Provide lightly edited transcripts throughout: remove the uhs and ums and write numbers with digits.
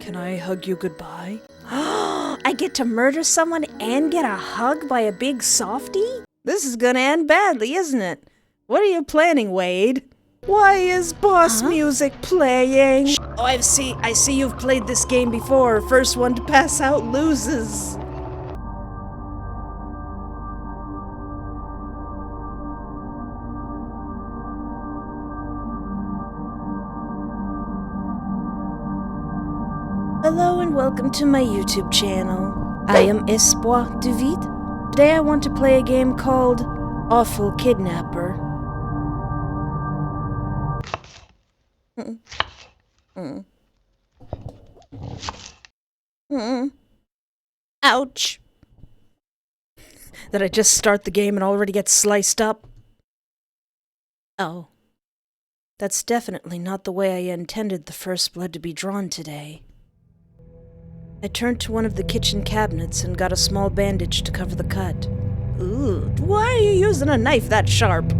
Can I hug you goodbye? I get to murder someone and get a hug by a big softie? This is gonna end badly, isn't it? What are you planning, Wade? Why is boss music playing? Oh, I see you've played this game before. First one to pass out loses. Hello and welcome to my YouTube channel. I am Espoir du Vide. Today I want to play a game called Awful Kidnapper. Ouch. Did I just start the game and already get sliced up? Oh. That's definitely not the way I intended the first blood to be drawn today. I turned to one of the kitchen cabinets and got a small bandage to cover the cut. Ooh, why are you using a knife that sharp?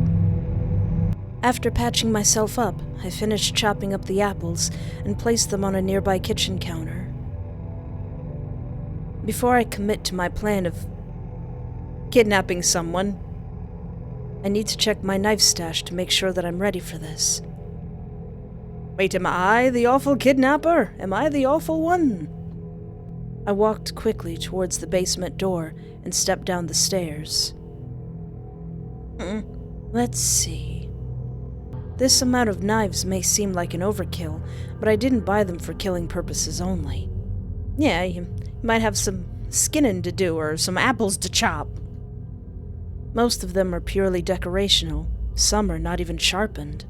After patching myself up, I finished chopping up the apples and placed them on a nearby kitchen counter. Before I commit to my plan of kidnapping someone, I need to check my knife stash to make sure that I'm ready for this. Wait, am I the awful kidnapper? Am I the awful one? I walked quickly towards the basement door and stepped down the stairs. Let's see. This amount of knives may seem like an overkill, but I didn't buy them for killing purposes only. Yeah, you might have some skinning to do or some apples to chop. Most of them are purely decorational. Some are not even sharpened.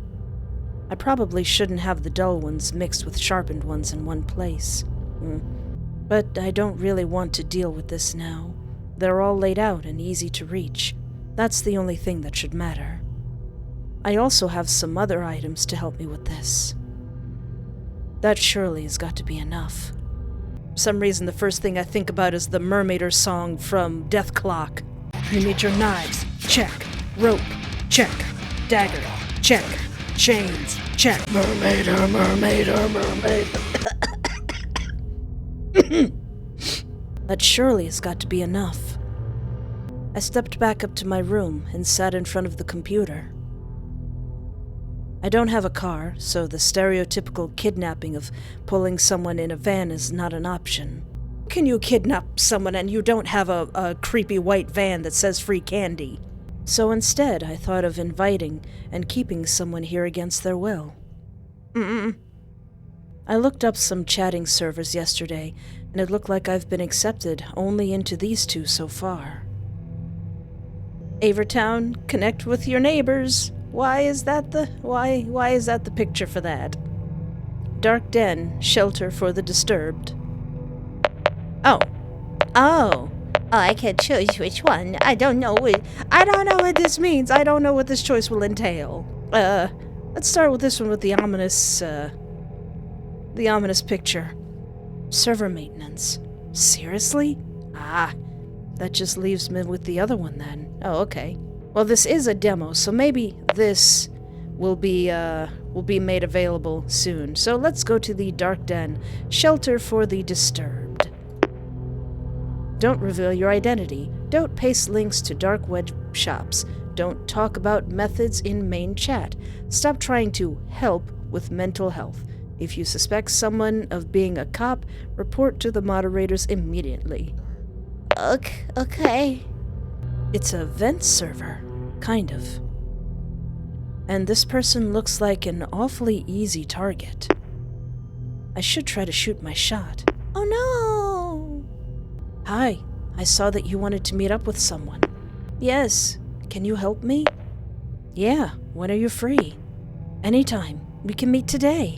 I probably shouldn't have the dull ones mixed with sharpened ones in one place. But I don't really want to deal with this now. They're all laid out and easy to reach. That's the only thing that should matter. I also have some other items to help me with this. That surely has got to be enough. For some reason, the first thing I think about is the Mermaider song from Death Clock. You need your knives. Check. Rope. Check. Dagger. Check. Chains. Check. Mermaider, mermaider, mermaider. That surely has got to be enough. I stepped back up to my room and sat in front of the computer. I don't have a car, so the stereotypical kidnapping of pulling someone in a van is not an option. Can you kidnap someone and you don't have a creepy white van that says free candy? So instead, I thought of inviting and keeping someone here against their will. I looked up some chatting servers yesterday, and it looked like I've been accepted only into these two so far. Avertown, connect with your neighbors. Why is that the picture for that? Dark Den, shelter for the disturbed. Oh, I can choose which one. I don't know what this means. I don't know what this choice will entail. Let's start with this one with the ominous picture. Server maintenance. Seriously? That just leaves me with the other one then. Oh, okay. Well, this is a demo, so maybe this will be made available soon. So let's go to the Dark Den, shelter for the disturbed. Don't reveal your identity. Don't paste links to dark web shops. Don't talk about methods in main chat. Stop trying to help with mental health. If you suspect someone of being a cop, report to the moderators immediately. Okay. It's a vent server, kind of. And this person looks like an awfully easy target. I should try to shoot my shot. Oh no! Hi, I saw that you wanted to meet up with someone. Yes, can you help me? Yeah, when are you free? Anytime. We can meet today.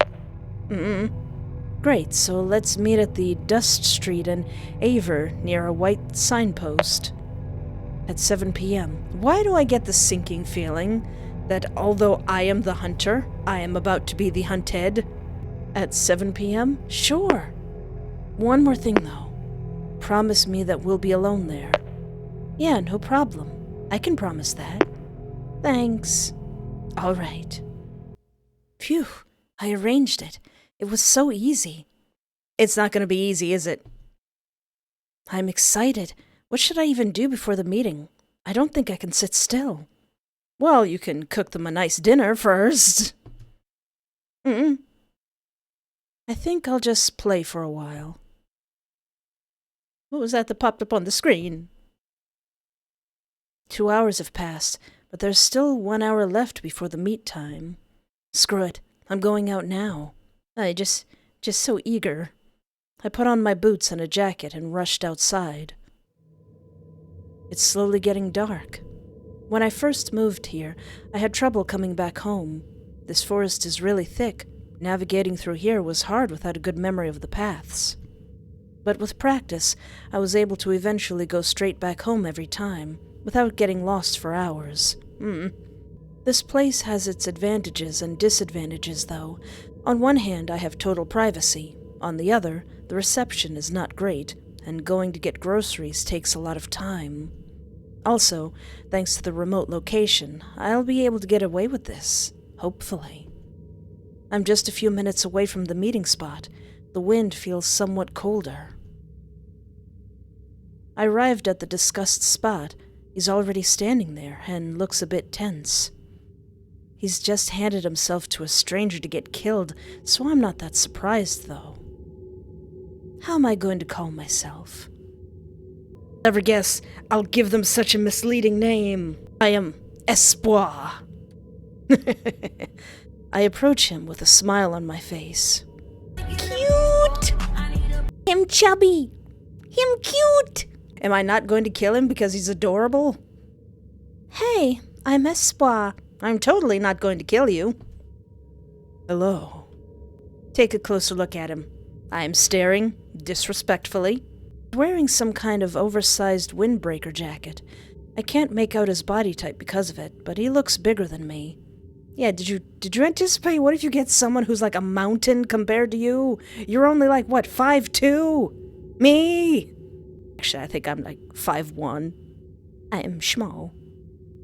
Great, so let's meet at the Dust Street and Aver near a white signpost at 7 p.m. Why do I get the sinking feeling that although I am the hunter, I am about to be the hunted? At 7 p.m.? Sure. One more thing, though. Promise me that we'll be alone there. Yeah, no problem. I can promise that. Thanks. All right. Phew, I arranged it. It was so easy. It's not gonna be easy, is it? I'm excited. What should I even do before the meeting? I don't think I can sit still. Well, you can cook them a nice dinner first. I think I'll just play for a while. What was that popped up on the screen? 2 hours have passed, but there's still 1 hour left before the meet time. Screw it, I'm going out now. I just so eager. I put on my boots and a jacket and rushed outside. It's slowly getting dark. When I first moved here, I had trouble coming back home. This forest is really thick. Navigating through here was hard without a good memory of the paths. But with practice, I was able to eventually go straight back home every time, without getting lost for hours. This place has its advantages and disadvantages, though. On one hand, I have total privacy. On the other, the reception is not great, and going to get groceries takes a lot of time. Also, thanks to the remote location, I'll be able to get away with this, hopefully. I'm just a few minutes away from the meeting spot. The wind feels somewhat colder. I arrived at the discussed spot. He's already standing there and looks a bit tense. He's just handed himself to a stranger to get killed, so I'm not that surprised, though. How am I going to call myself? Never guess, I'll give them such a misleading name. I am Espoir. I approach him with a smile on my face. Cute! Him chubby! Him cute! Am I not going to kill him because he's adorable? Hey, I'm Espoir. I'm totally not going to kill you. Hello. Take a closer look at him. I am staring, disrespectfully. Wearing some kind of oversized windbreaker jacket. I can't make out his body type because of it, but he looks bigger than me. Yeah, did you anticipate what if you get someone who's like a mountain compared to you? You're only like, what, 5'2"? Me? Actually, I think I'm like 5'1". I am small.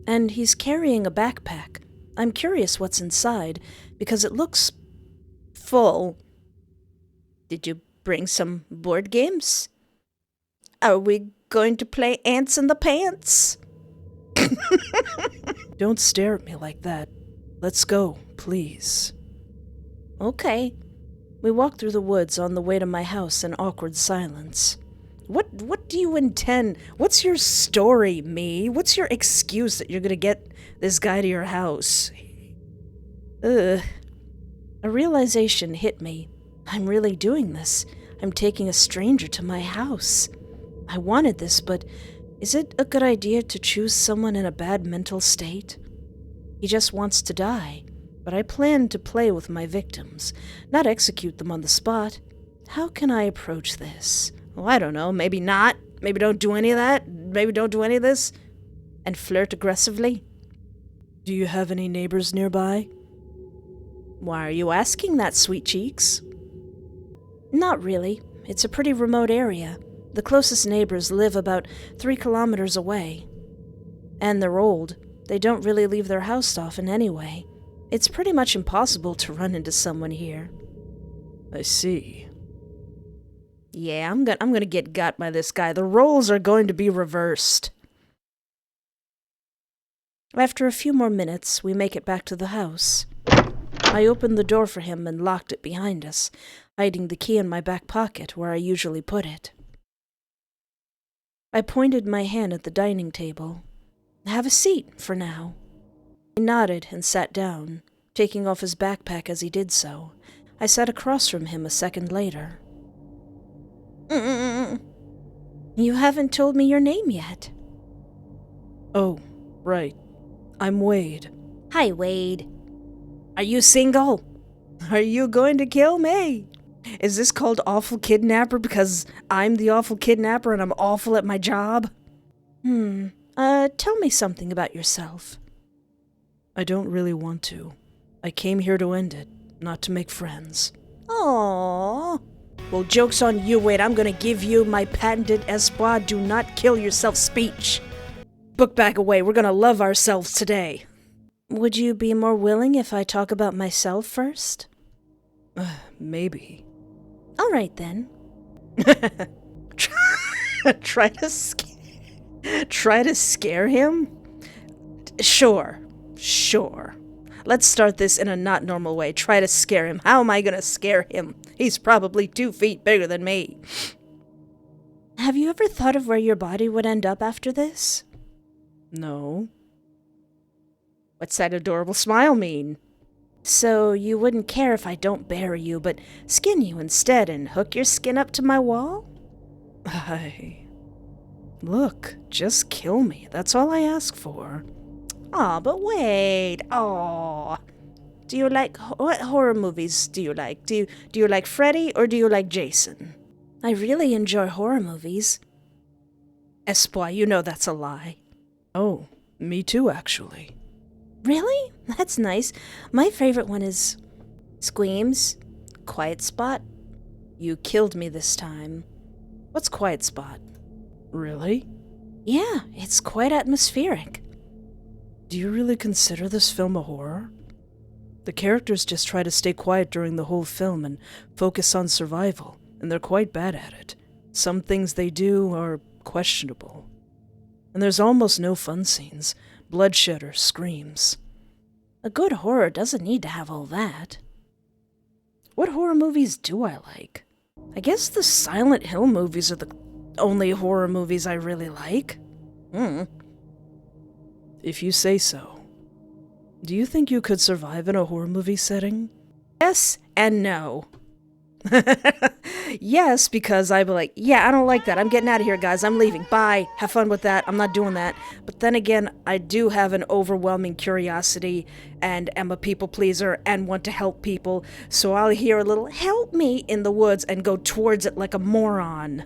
And he's carrying a backpack. I'm curious what's inside, because it looks full. Did you bring some board games? Are we going to play Ants in the Pants? Don't stare at me like that. Let's go, please. Okay. We walk through the woods on the way to my house in awkward silence. What do you intend? What's your story, me? What's your excuse that you're gonna get this guy to your house? A realization hit me. I'm really doing this. I'm taking a stranger to my house. I wanted this, but is it a good idea to choose someone in a bad mental state? He just wants to die, but I plan to play with my victims, not execute them on the spot. How can I approach this? Well, I don't know, maybe not. Maybe don't do any of that. Maybe don't do any of this. And flirt aggressively. Do you have any neighbors nearby? Why are you asking that, sweet cheeks? Not really. It's a pretty remote area. The closest neighbors live about 3 kilometers away. And they're old. They don't really leave their house often anyway. It's pretty much impossible to run into someone here. I see. Yeah, I'm gonna get got by this guy. The roles are going to be reversed. After a few more minutes, we make it back to the house. I opened the door for him and locked it behind us, hiding the key in my back pocket where I usually put it. I pointed my hand at the dining table. Have a seat, for now. He nodded and sat down, taking off his backpack as he did so. I sat across from him a second later. You haven't told me your name yet. Oh, right. I'm Wade. Hi, Wade. Are you single? Are you going to kill me? Is this called Awful Kidnapper because I'm the Awful Kidnapper and I'm awful at my job? Tell me something about yourself. I don't really want to. I came here to end it, not to make friends. Aww. Well, joke's on you, Wade. I'm gonna give you my patented Espoir do not kill yourself speech. Book bag away. We're gonna love ourselves today. Would you be more willing if I talk about myself first? Maybe. All right, then. Try to scare him? Sure. Let's start this in a not normal way. Try to scare him. How am I gonna scare him? He's probably 2 feet bigger than me. Have you ever thought of where your body would end up after this? No. What's that adorable smile mean? So you wouldn't care if I don't bury you, but skin you instead and hook your skin up to my wall? Look, just kill me. That's all I ask for. Aw, but wait. Aw. Do you like... What horror movies do you like? Do you like Freddy or do you like Jason? I really enjoy horror movies. Espoir, you know that's a lie. Oh, me too, actually. Really? That's nice. My favorite one is... Screams, Quiet Spot. You killed me this time. What's Quiet Spot? Really? Yeah, it's quite atmospheric. Do you really consider this film a horror? The characters just try to stay quiet during the whole film and focus on survival, and they're quite bad at it. Some things they do are questionable. And there's almost no fun scenes, bloodshed or screams. A good horror doesn't need to have all that. What horror movies do I like? I guess the Silent Hill movies are the only horror movies I really like. If you say so. Do you think you could survive in a horror movie setting? Yes and no. Yes, because I'd be like, yeah, I don't like that. I'm getting out of here, guys. I'm leaving. Bye. Have fun with that. I'm not doing that. But then again, I do have an overwhelming curiosity and am a people pleaser and want to help people. So I'll hear a little help me in the woods and go towards it like a moron.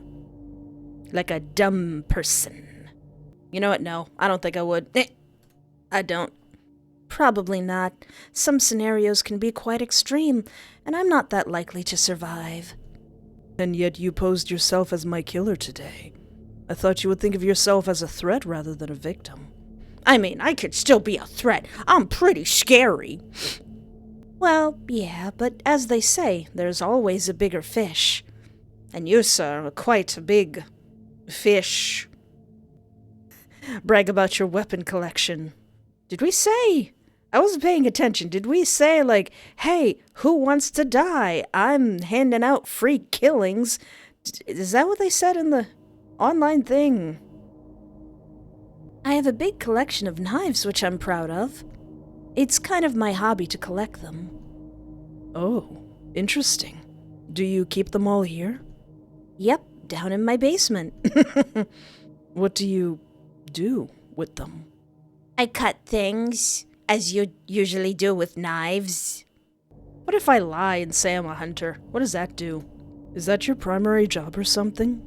Like a dumb person. You know what? No, I don't think I would. I don't. Probably not. Some scenarios can be quite extreme, and I'm not that likely to survive. And yet you posed yourself as my killer today. I thought you would think of yourself as a threat rather than a victim. I mean, I could still be a threat. I'm pretty scary. Well, yeah, but as they say, there's always a bigger fish. And you, sir, are quite a big fish. Brag about your weapon collection. Did we say... I wasn't paying attention. Did we say, like, hey, who wants to die? I'm handing out free killings. Is that what they said in the online thing? I have a big collection of knives, which I'm proud of. It's kind of my hobby to collect them. Oh, interesting. Do you keep them all here? Yep, down in my basement. What do you do with them? I cut things, as you usually do with knives. What if I lie and say I'm a hunter? What does that do? Is that your primary job or something?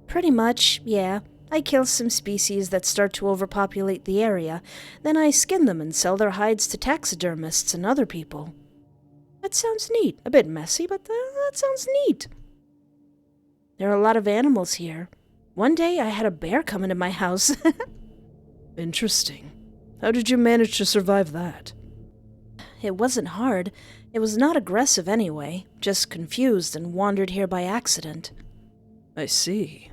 Pretty much, yeah. I kill some species that start to overpopulate the area, then I skin them and sell their hides to taxidermists and other people. That sounds neat. A bit messy, but that sounds neat. There are a lot of animals here. One day I had a bear come into my house. Interesting. How did you manage to survive that? It wasn't hard. It was not aggressive anyway, just confused and wandered here by accident. I see.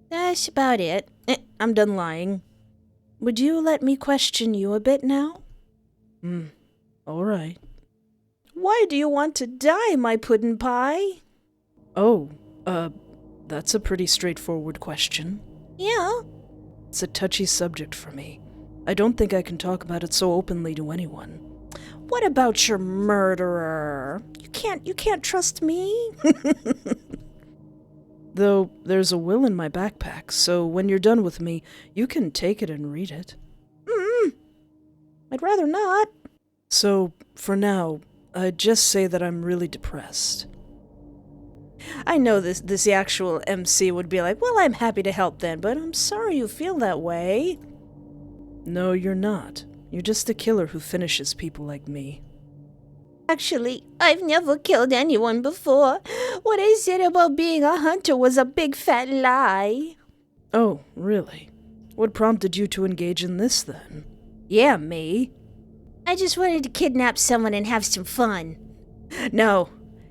That's about it. I'm done lying. Would you let me question you a bit now? All right. Why do you want to die, my puddin' pie? Oh, that's a pretty straightforward question. Yeah? It's a touchy subject for me. I don't think I can talk about it so openly to anyone. What about your murderer? You can't trust me? Though there's a will in my backpack, so when you're done with me, you can take it and read it. I'd rather not. So, for now, I'd just say that I'm really depressed. I know this actual MC would be like, well, I'm happy to help then, but I'm sorry you feel that way. No, you're not. You're just a killer who finishes people like me. Actually, I've never killed anyone before. What I said about being a hunter was a big fat lie. Oh, really? What prompted you to engage in this, then? Yeah, me. I just wanted to kidnap someone and have some fun. No,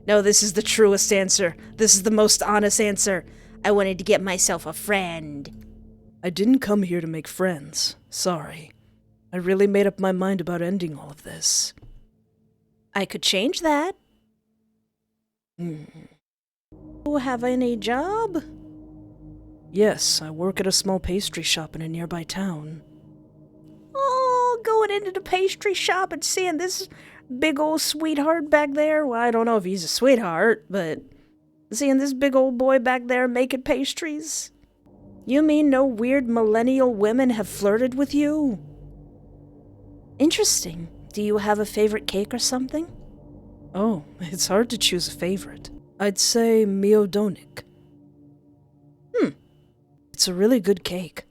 No, this is the truest answer. This is the most honest answer. I wanted to get myself a friend. I didn't come here to make friends. Sorry. I really made up my mind about ending all of this. I could change that. Have any job? Yes, I work at a small pastry shop in a nearby town. Oh, going into the pastry shop and seeing this big old sweetheart back there. Well, I don't know if he's a sweetheart, but seeing this big old boy back there making pastries. You mean no weird millennial women have flirted with you? Interesting. Do you have a favorite cake or something? Oh, it's hard to choose a favorite. I'd say Miodonic. It's a really good cake.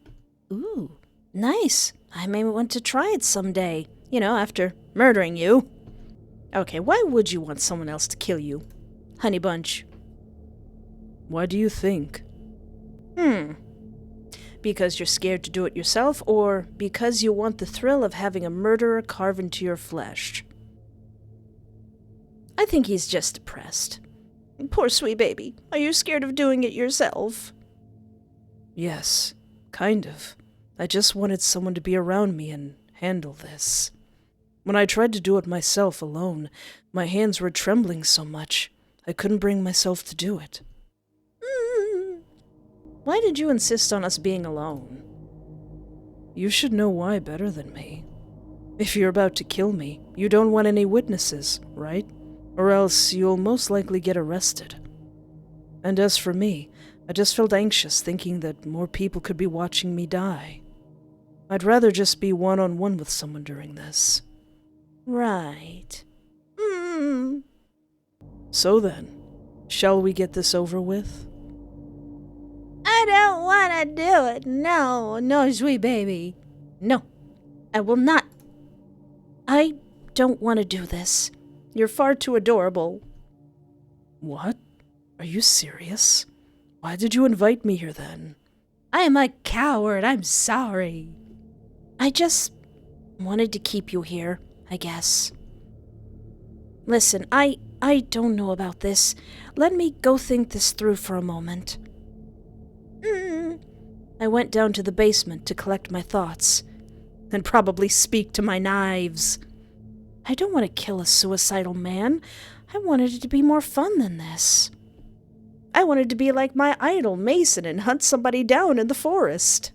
Ooh, nice. I may want to try it someday. You know, after murdering you. Okay, why would you want someone else to kill you, Honey Bunch? Why do you think? Because you're scared to do it yourself, or because you want the thrill of having a murderer carve into your flesh? I think he's just depressed. Poor sweet baby. Are you scared of doing it yourself? Yes, kind of. I just wanted someone to be around me and handle this. When I tried to do it myself alone, my hands were trembling so much, I couldn't bring myself to do it. Why did you insist on us being alone? You should know why better than me. If you're about to kill me, you don't want any witnesses, right? Or else you'll most likely get arrested. And as for me, I just felt anxious thinking that more people could be watching me die. I'd rather just be one-on-one with someone during this. Right. So then, shall we get this over with? I don't want to do it. No, sweet baby. No, I will not. I don't want to do this. You're far too adorable. What? Are you serious? Why did you invite me here then? I am a coward. I'm sorry. I just wanted to keep you here, I guess. Listen, I don't know about this. Let me go think this through for a moment. I went down to the basement to collect my thoughts, and probably speak to my knives. I don't want to kill a suicidal man. I wanted it to be more fun than this. I wanted to be like my idol, Mason, and hunt somebody down in the forest.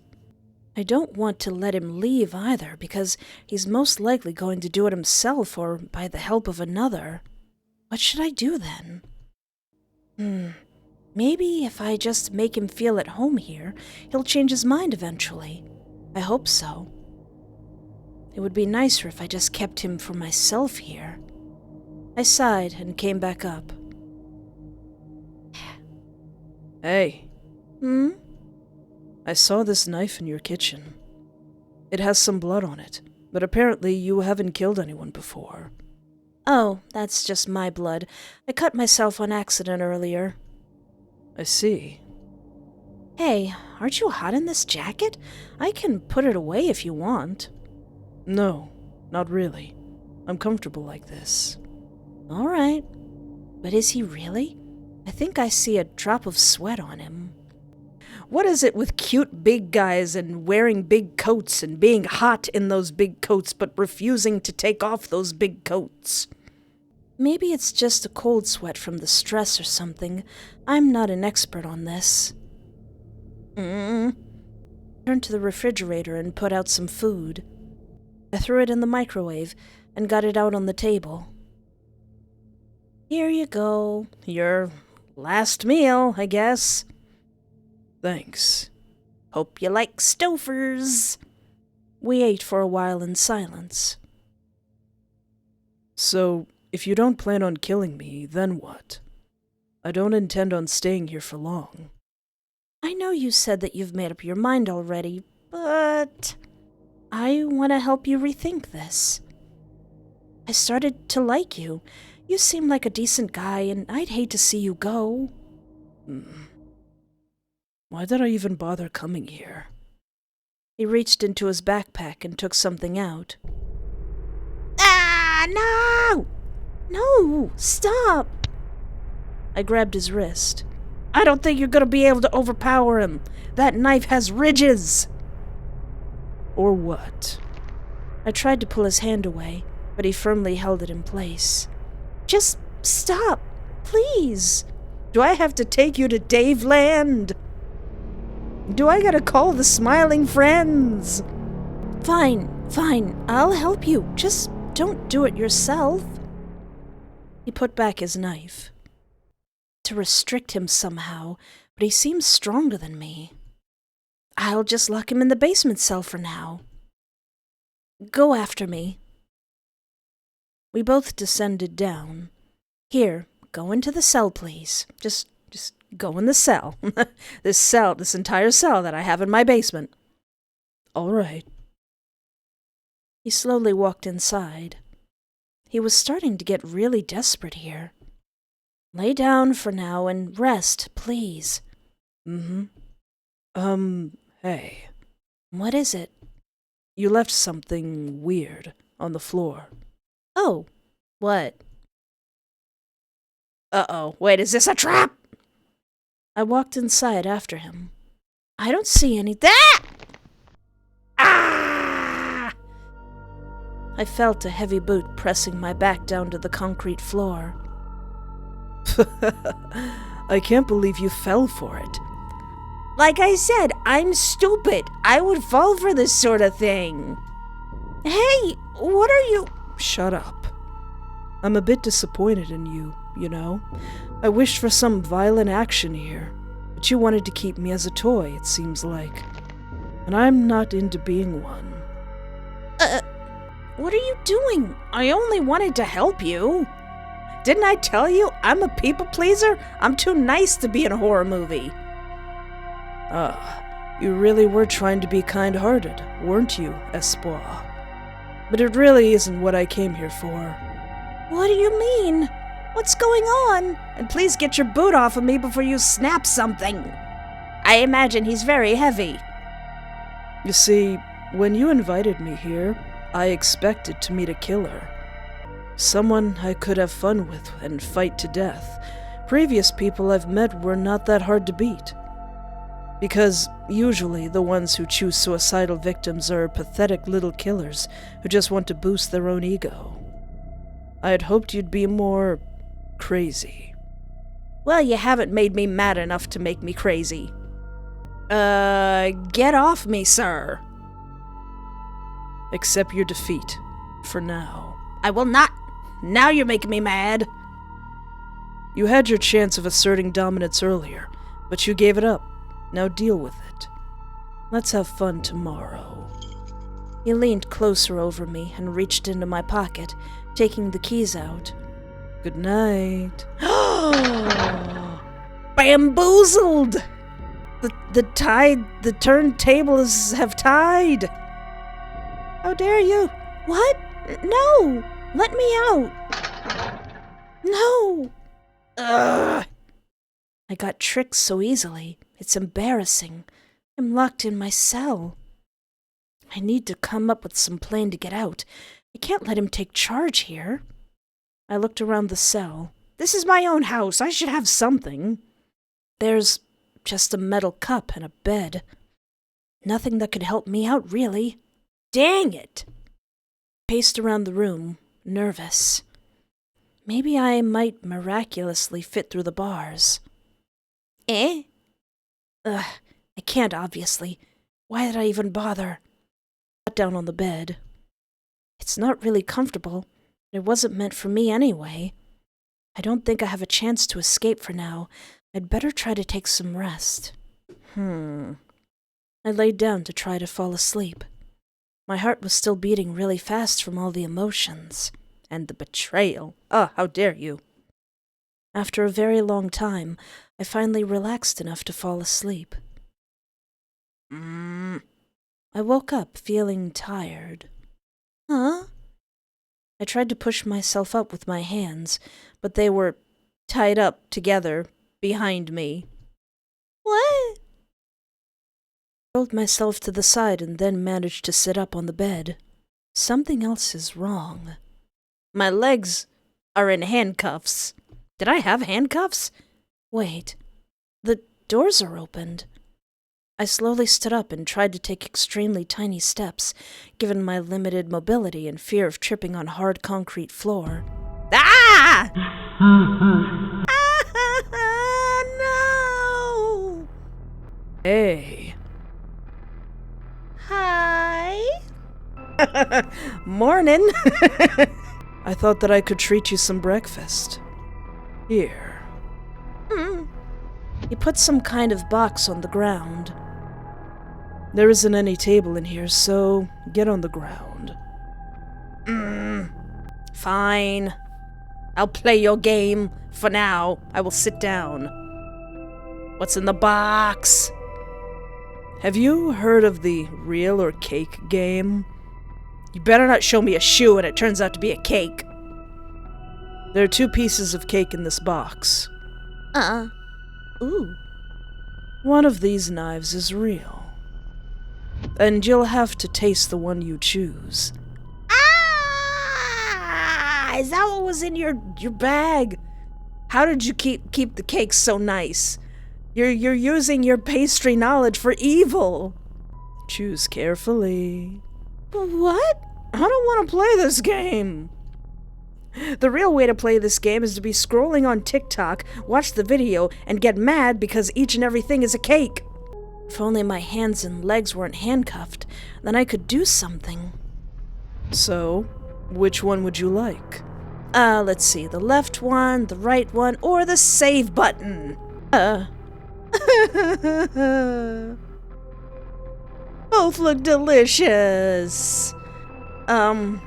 I don't want to let him leave either, because he's most likely going to do it himself or by the help of another. What should I do then? Maybe if I just make him feel at home here, he'll change his mind eventually. I hope so. It would be nicer if I just kept him for myself here. I sighed and came back up. Hey. I saw this knife in your kitchen. It has some blood on it, but apparently you haven't killed anyone before. Oh, that's just my blood. I cut myself on accident earlier. I see. Hey, aren't you hot in this jacket? I can put it away if you want. No, not really. I'm comfortable like this. All right. But is he really? I think I see a drop of sweat on him. What is it with cute big guys and wearing big coats and being hot in those big coats but refusing to take off those big coats? Maybe it's just a cold sweat from the stress or something. I'm not an expert on this. Turned to the refrigerator and put out some food. I threw it in the microwave and got it out on the table. Here you go. Your last meal, I guess. Thanks. Hope you like Stofers. We ate for a while in silence. So, if you don't plan on killing me, then what? I don't intend on staying here for long. I know you said that you've made up your mind already, but I want to help you rethink this. I started to like you. You seem like a decent guy, and I'd hate to see you go. Why did I even bother coming here? He reached into his backpack and took something out. Ah, no! No, stop! I grabbed his wrist. I don't think you're gonna be able to overpower him. That knife has ridges. Or what? I tried to pull his hand away, but he firmly held it in place. Just stop, please. Do I have to take you to Dave Land? Do I gotta call the Smiling Friends? Fine, I'll help you. Just don't do it yourself. He put back his knife. To restrict him somehow, but he seems stronger than me. I'll just lock him in the basement cell for now. Go after me. We both descended down. Here, go into the cell, please. Just go in the cell. This entire cell that I have in my basement. All right. He slowly walked inside. He was starting to get really desperate here. Lay down for now and rest, please. Hey. What is it? You left something weird on the floor. Oh, what? Uh-oh, wait, is this a trap? I walked inside after him. I don't see anything. Ah! I felt a heavy boot pressing my back down to the concrete floor. I can't believe you fell for it. Like I said, I'm stupid. I would fall for this sort of thing. Hey, what are you... Shut up. I'm a bit disappointed in you, you know. I wished for some violent action here, but you wanted to keep me as a toy, it seems like. And I'm not into being one. What are you doing? I only wanted to help you. Didn't I tell you I'm a people pleaser? I'm too nice to be in a horror movie. You really were trying to be kind-hearted, weren't you, Espoir? But it really isn't what I came here for. What do you mean? What's going on? And please get your boot off of me before you snap something. I imagine he's very heavy. You see, when you invited me here, I expected to meet a killer. Someone I could have fun with and fight to death. Previous people I've met were not that hard to beat. Because usually the ones who choose suicidal victims are pathetic little killers who just want to boost their own ego. I had hoped you'd be more crazy. Well, you haven't made me mad enough to make me crazy. Get off me, sir. Accept your defeat, for now. I will not. Now you're making me mad. You had your chance of asserting dominance earlier, but you gave it up. Now deal with it. Let's have fun tomorrow. He leaned closer over me and reached into my pocket, taking the keys out. Good night. Bamboozled! The turntables have tied. How dare you? What? No! Let me out! No! Ugh! I got tricked so easily. It's embarrassing. I'm locked in my cell. I need to come up with some plan to get out. I can't let him take charge here. I looked around the cell. This is my own house. I should have something. There's just a metal cup and a bed. Nothing that could help me out, really. Dang it! Paced around the room, nervous. Maybe I might miraculously fit through the bars. I can't, obviously. Why did I even bother? I sat down on the bed. It's not really comfortable. It wasn't meant for me anyway. I don't think I have a chance to escape for now. I'd better try to take some rest. I laid down to try to fall asleep. My heart was still beating really fast from all the emotions. And the betrayal. Oh, how dare you. After a very long time, I finally relaxed enough to fall asleep. I woke up feeling tired. Huh? I tried to push myself up with my hands, but they were tied up together behind me. What? I rolled myself to the side and then managed to sit up on the bed. Something else is wrong. My legs are in handcuffs. Did I have handcuffs? Wait, the doors are opened. I slowly stood up and tried to take extremely tiny steps, given my limited mobility and fear of tripping on hard concrete floor. Ah! No! Hey. Hi. Morning. I thought that I could treat you some breakfast. Here. He put some kind of box on the ground. There isn't any table in here, so get on the ground. Fine. I'll play your game. For now, I will sit down. What's in the box? Have you heard of the real or cake game? You better not show me a shoe and it turns out to be a cake. There are 2 pieces of cake in this box. Ooh. One of these knives is real. And you'll have to taste the one you choose. Ah! Is that what was in your bag? How did you keep the cake so nice? You're using your pastry knowledge for evil. Choose carefully. What? I don't want to play this game. The real way to play this game is to be scrolling on TikTok, watch the video, and get mad because each and everything is a cake. If only my hands and legs weren't handcuffed, then I could do something. So, which one would you like? Let's see, the left one, the right one, or the save button. Both look delicious. The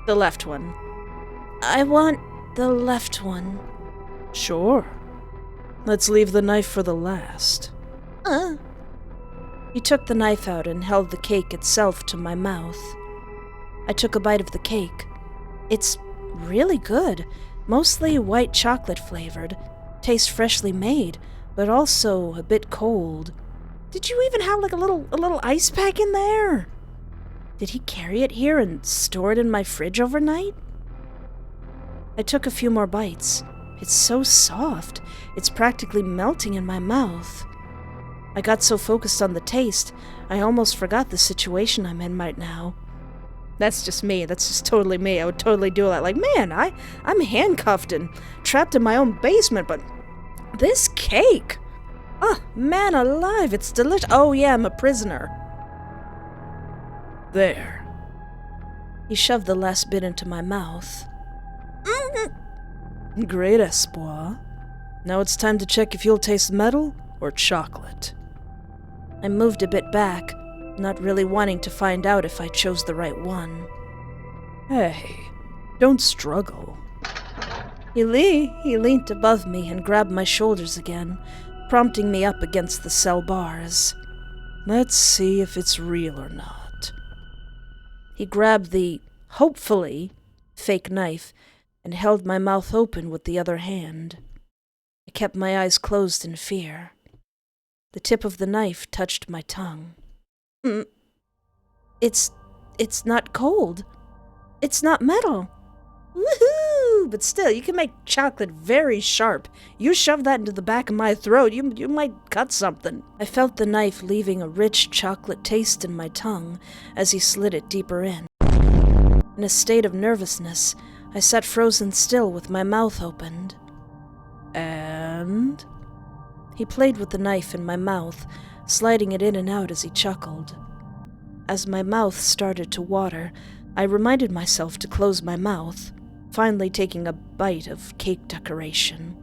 left one. I want the left one. Sure. Let's leave the knife for the last. He took the knife out and held the cake itself to my mouth. I took a bite of the cake. It's really good, mostly white chocolate flavored. Tastes freshly made, but also a bit cold. Did you even have like a little ice pack in there? Did he carry it here and store it in my fridge overnight? I took a few more bites. It's so soft. It's practically melting in my mouth. I got so focused on the taste, I almost forgot the situation I'm in right now. That's just me. That's just totally me. I would totally do that. Like, man, I'm handcuffed and trapped in my own basement, but this cake! Oh, man alive, it's delicious. Oh, yeah, I'm a prisoner. There. He shoved the last bit into my mouth. Great, Espoir. Now it's time to check if you'll taste metal or chocolate. I moved a bit back, not really wanting to find out if I chose the right one. Hey, don't struggle. He leaned above me and grabbed my shoulders again, prompting me up against the cell bars. Let's see if it's real or not. He grabbed the, hopefully, fake knife and held my mouth open with the other hand. I kept my eyes closed in fear. The tip of the knife touched my tongue. It's not cold. It's not metal. Woohoo! But still, you can make chocolate very sharp. You shove that into the back of my throat, you might cut something. I felt the knife leaving a rich chocolate taste in my tongue as he slid it deeper in. In a state of nervousness, I sat frozen still with my mouth opened. And he played with the knife in my mouth, sliding it in and out as he chuckled. As my mouth started to water, I reminded myself to close my mouth, finally taking a bite of cake decoration.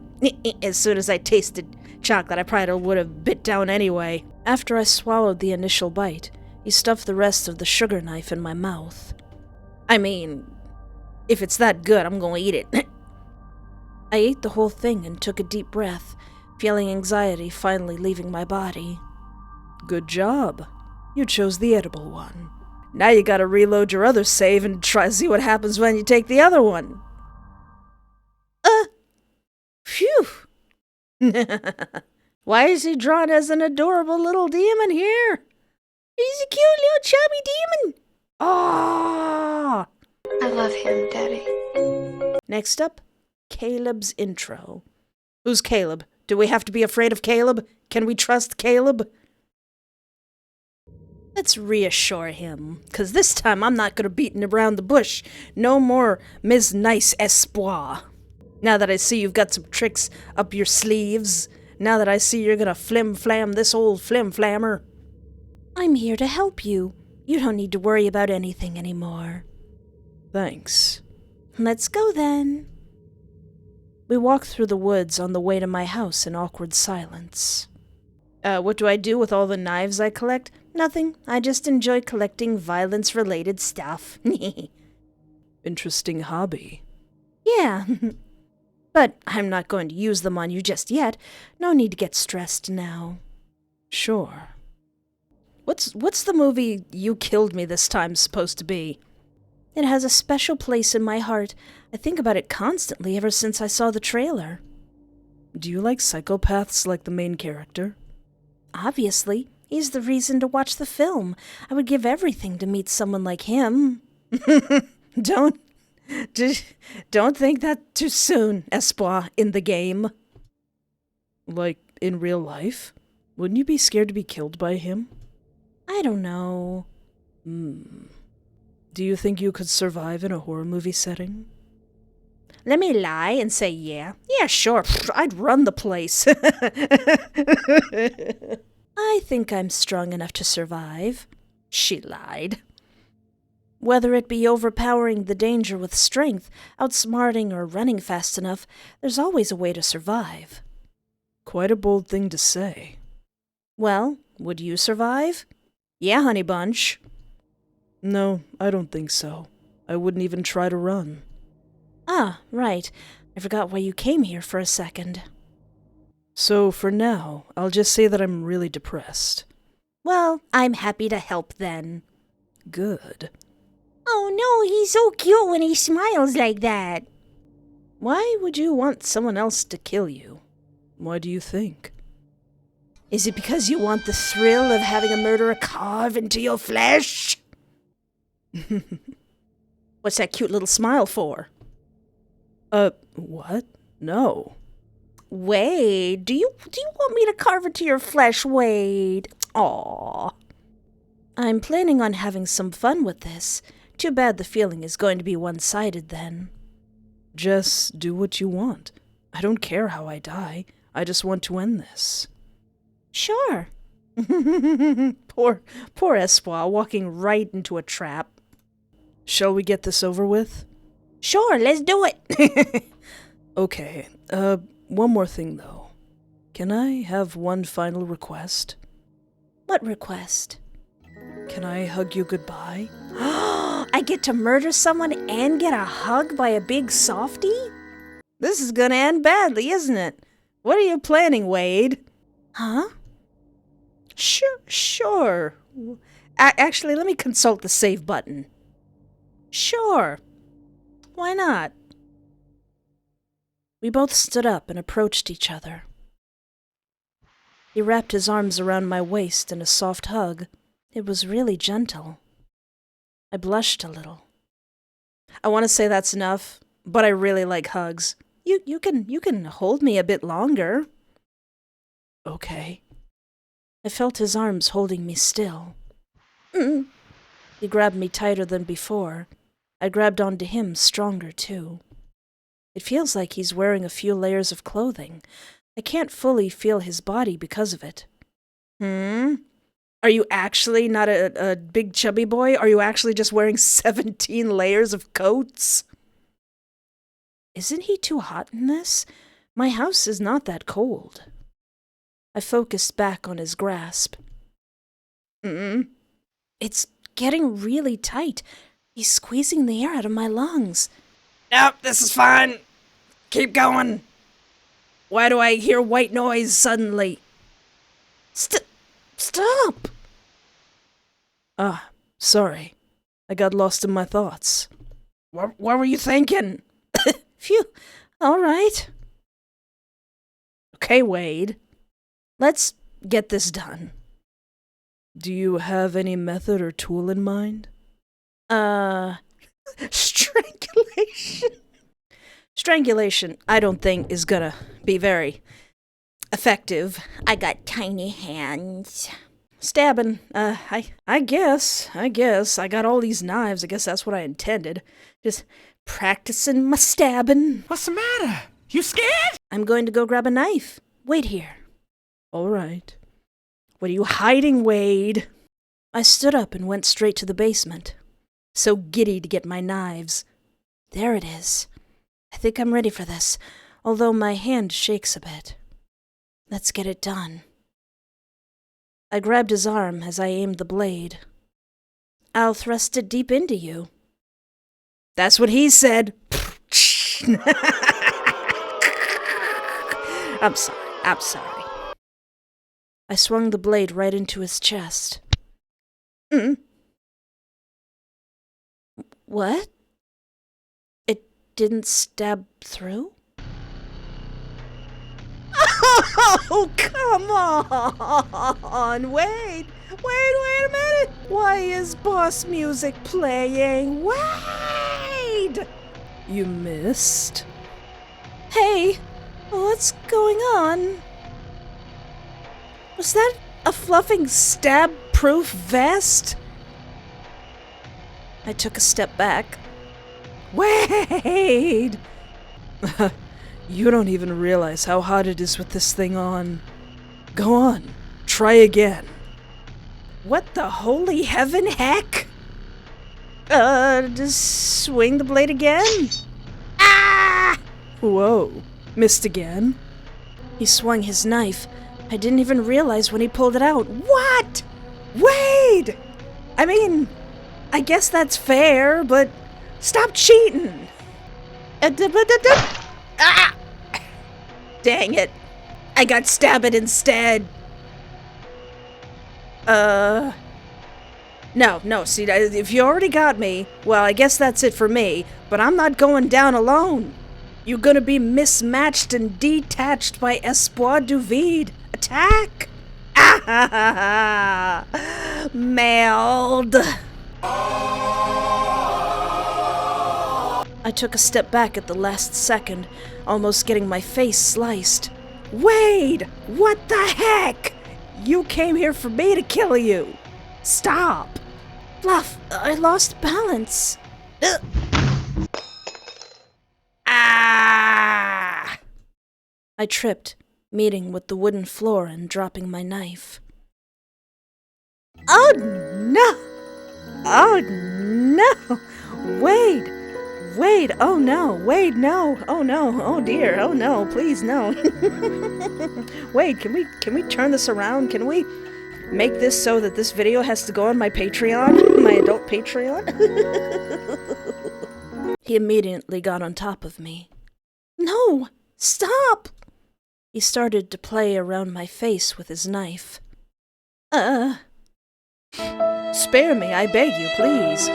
As soon as I tasted chocolate, I probably would have bit down anyway. After I swallowed the initial bite, he stuffed the rest of the sugar knife in my mouth. I mean, if it's that good, I'm gonna eat it. I ate the whole thing and took a deep breath, feeling anxiety finally leaving my body. Good job. You chose the edible one. Now you gotta reload your other save and try to see what happens when you take the other one. Phew. Why is he drawn as an adorable little demon here? He's a cute little chubby demon. Ah! I love him, Daddy. Next up, Caleb's intro. Who's Caleb? Do we have to be afraid of Caleb? Can we trust Caleb? Let's reassure him, 'cause this time I'm not gonna beat around the bush. No more Ms. Nice Espoir. Now that I see you've got some tricks up your sleeves, now that I see you're gonna flim-flam this old flim-flammer. I'm here to help you. You don't need to worry about anything anymore. Thanks. Let's go then. We walked through the woods on the way to my house in awkward silence. What do I do with all the knives I collect? Nothing. I just enjoy collecting violence-related stuff. Interesting hobby. Yeah. But I'm not going to use them on you just yet. No need to get stressed now. Sure. What's the movie You Killed Me This Time supposed to be? It has a special place in my heart. I think about it constantly ever since I saw the trailer. Do you like psychopaths like the main character? Obviously. He's the reason to watch the film. I would give everything to meet someone like him. Don't think that too soon, Espoir, in the game. Like, in real life? Wouldn't you be scared to be killed by him? I don't know. Do you think you could survive in a horror movie setting? Let me lie and say yeah. Yeah, sure. I'd run the place. I think I'm strong enough to survive. She lied. Whether it be overpowering the danger with strength, outsmarting, or running fast enough, there's always a way to survive. Quite a bold thing to say. Well, would you survive? Yeah, honey bunch. No, I don't think so. I wouldn't even try to run. Ah, right. I forgot why you came here for a second. So, for now, I'll just say that I'm really depressed. Well, I'm happy to help then. Good. Oh no, he's so cute when he smiles like that. Why would you want someone else to kill you? Why do you think? Is it because you want the thrill of having a murderer carve into your flesh? What's that cute little smile for? What? No. Wade, do you want me to carve into your flesh, Wade? Aw. I'm planning on having some fun with this. Too bad the feeling is going to be one-sided then. Just do what you want. I don't care how I die. I just want to end this. Sure. Poor Espoir walking right into a trap. Shall we get this over with? Sure, let's do it. Okay, one more thing though. Can I have one final request? What request? Can I hug you goodbye? I get to murder someone and get a hug by a big softie? This is gonna end badly, isn't it? What are you planning, Wade? Huh? Sure. Actually, let me consult the save button. Sure. Why not? We both stood up and approached each other. He wrapped his arms around my waist in a soft hug. It was really gentle. I blushed a little. I want to say that's enough, but I really like hugs. You can hold me a bit longer. Okay. I felt his arms holding me still. He grabbed me tighter than before. I grabbed onto him stronger, too. It feels like he's wearing a few layers of clothing. I can't fully feel his body because of it. Are you actually not a big chubby boy? Are you actually just wearing 17 layers of coats? Isn't he too hot in this? My house is not that cold. I focused back on his grasp. It's getting really tight. He's squeezing the air out of my lungs. Nope, this is fine. Keep going. Why do I hear white noise suddenly? Stop! Sorry. I got lost in my thoughts. What were you thinking? Phew, all right. Okay, Wade. Let's get this done. Do you have any method or tool in mind? Strangulation. Strangulation, I don't think, is gonna be very effective. I got tiny hands. Stabbing. I guess. I got all these knives. I guess that's what I intended. Just practicing my stabbing. What's the matter? You scared? I'm going to go grab a knife. Wait here. All right. What are you hiding, Wade? I stood up and went straight to the basement. So giddy to get my knives. There it is. I think I'm ready for this, although my hand shakes a bit. Let's get it done. I grabbed his arm as I aimed the blade. I'll thrust it deep into you. That's what he said. I'm sorry. I swung the blade right into his chest. What? It didn't stab through? Oh, come on! Wait a minute! Why is boss music playing? Wade! You missed? Hey, what's going on? Was that a fluffing stab-proof vest? I took a step back. Wade! You don't even realize how hot it is with this thing on. Go on, try again. What the holy heaven heck? Just swing the blade again? Ah! Whoa, missed again? He swung his knife. I didn't even realize when he pulled it out. What? Wade! I mean, I guess that's fair, but stop cheating! Ah! Dang it. I got stabbed instead. No, see, if you already got me, well, I guess that's it for me, but I'm not going down alone. You're gonna be mismatched and detached by Espoir du Vide. Attack! Ah! Meld! I took a step back at the last second, almost getting my face sliced. Wade! What the heck? You came here for me to kill you. Stop. Fluff, I lost balance. Ah! I tripped, meeting with the wooden floor and dropping my knife. Oh no! Oh no! Wade! Oh no! Wade, no! Oh no! Oh dear! Oh no! Please no! Wade, can we turn this around? Can we make this so that this video has to go on my Patreon? My adult Patreon? He immediately got on top of me. No! Stop! He started to play around my face with his knife. Spare me, I beg you, please.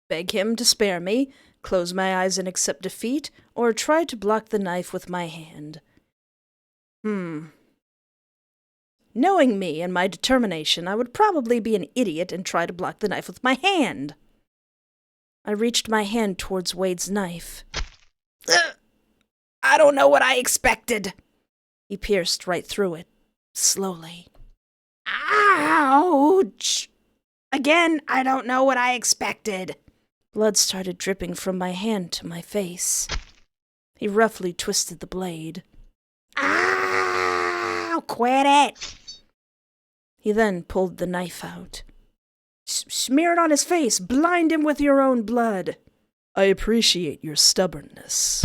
Beg him to spare me, close my eyes and accept defeat, or try to block the knife with my hand. Knowing me and my determination, I would probably be an idiot and try to block the knife with my hand. I reached my hand towards Wade's knife. I don't know what I expected. He pierced right through it, slowly. Ouch! Again, I don't know what I expected. Blood started dripping from my hand to my face. He roughly twisted the blade. Ow! Quit it! He then pulled the knife out. Smear it on his face! Blind him with your own blood! I appreciate your stubbornness.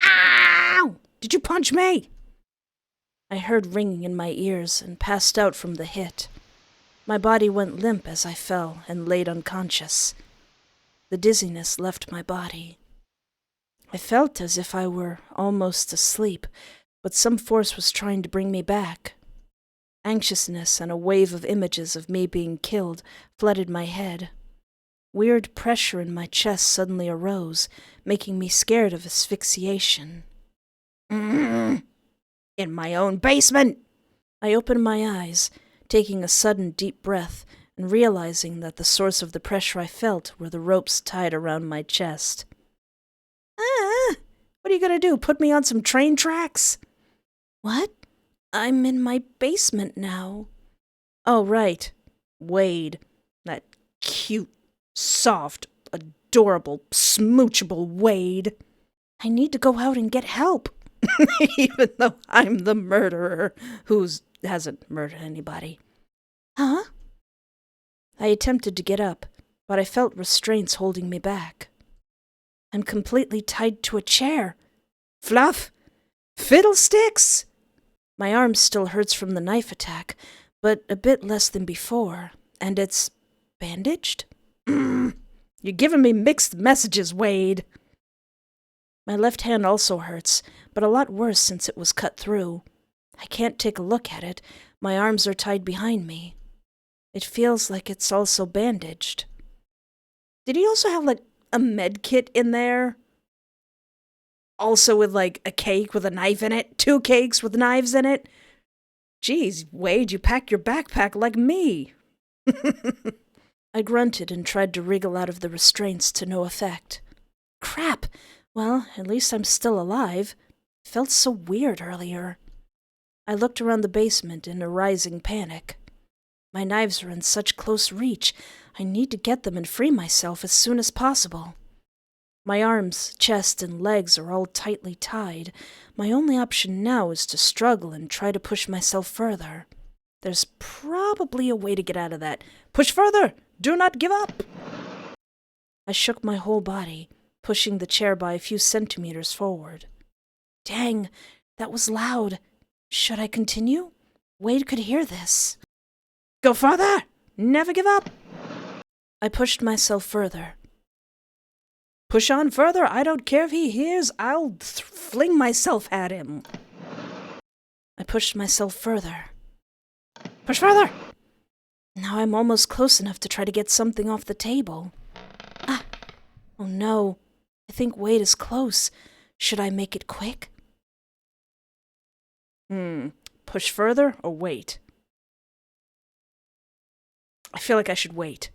Ow! Did you punch me? I heard ringing in my ears and passed out from the hit. My body went limp as I fell and laid unconscious. The dizziness left my body. I felt as if I were almost asleep, but some force was trying to bring me back. Anxiousness and a wave of images of me being killed flooded my head. Weird pressure in my chest suddenly arose, making me scared of asphyxiation. In my own basement! I opened my eyes, taking a sudden deep breath and realizing that the source of the pressure I felt were the ropes tied around my chest. What are you gonna do, put me on some train tracks? What? I'm in my basement now. Oh, right. Wade. That cute, soft, adorable, smoochable Wade. I need to go out and get help. Even though I'm the murderer who hasn't murdered anybody. Huh? I attempted to get up, but I felt restraints holding me back. I'm completely tied to a chair. Fluff! Fiddlesticks! My arm still hurts from the knife attack, but a bit less than before, and it's bandaged? You're giving me mixed messages, Wade. My left hand also hurts, but a lot worse since it was cut through. I can't take a look at it. My arms are tied behind me. It feels like it's also bandaged. Did he also have, like, a med kit in there? Also with, like, a cake with a knife in it? 2 cakes with knives in it? Geez, Wade, you pack your backpack like me. I grunted and tried to wriggle out of the restraints to no effect. Crap! Well, at least I'm still alive. It felt so weird earlier. I looked around the basement in a rising panic. My knives are in such close reach. I need to get them and free myself as soon as possible. My arms, chest, and legs are all tightly tied. My only option now is to struggle and try to push myself further. There's probably a way to get out of that. Push further! Do not give up! I shook my whole body, pushing the chair by a few centimeters forward. Dang, that was loud. Should I continue? Wade could hear this. Go farther! Never give up! I pushed myself further. Push on further. I don't care if he hears. I'll fling myself at him. I pushed myself further. Push further! Now I'm almost close enough to try to get something off the table. Ah! Oh no. I think Wade is close. Should I make it quick? Push further or wait? I feel like I should wait.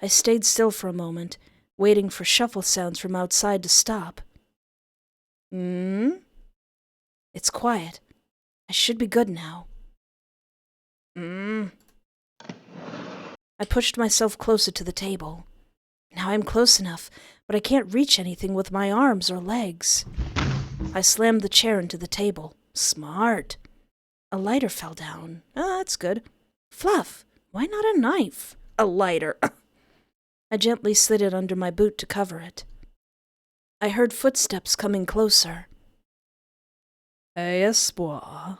I stayed still for a moment, waiting for shuffle sounds from outside to stop. It's quiet. I should be good now. I pushed myself closer to the table. Now I'm close enough, but I can't reach anything with my arms or legs. I slammed the chair into the table. Smart. A lighter fell down. That's good. Fluff, why not a knife? A lighter. I gently slid it under my boot to cover it. I heard footsteps coming closer. Espoir.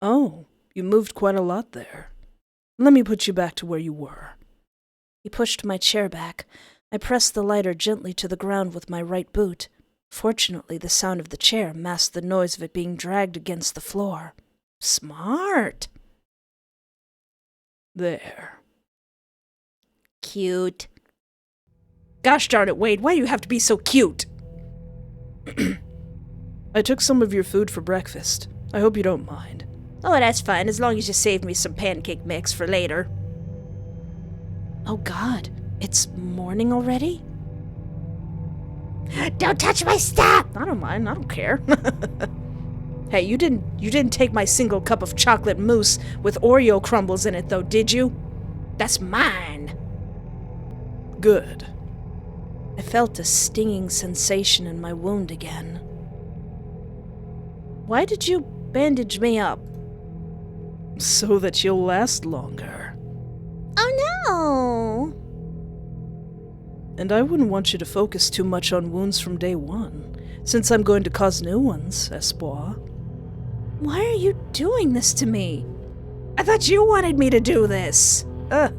Oh, you moved quite a lot there. Let me put you back to where you were. He pushed my chair back. I pressed the lighter gently to the ground with my right boot. Fortunately, the sound of the chair masked the noise of it being dragged against the floor. Smart. There. Cute. Gosh darn it, Wade, why do you have to be so cute? I took some of your food for breakfast. I hope you don't mind. Oh, that's fine, as long as you save me some pancake mix for later. Oh God, it's morning already? Don't touch my stuff! I don't mind, I don't care. Hey, you didn't take my single cup of chocolate mousse with Oreo crumbles in it though, did you? That's mine. Good. I felt a stinging sensation in my wound again. Why did you bandage me up? So that you'll last longer. Oh no! And I wouldn't want you to focus too much on wounds from day one, since I'm going to cause new ones, Espoir. Why are you doing this to me? I thought you wanted me to do this. I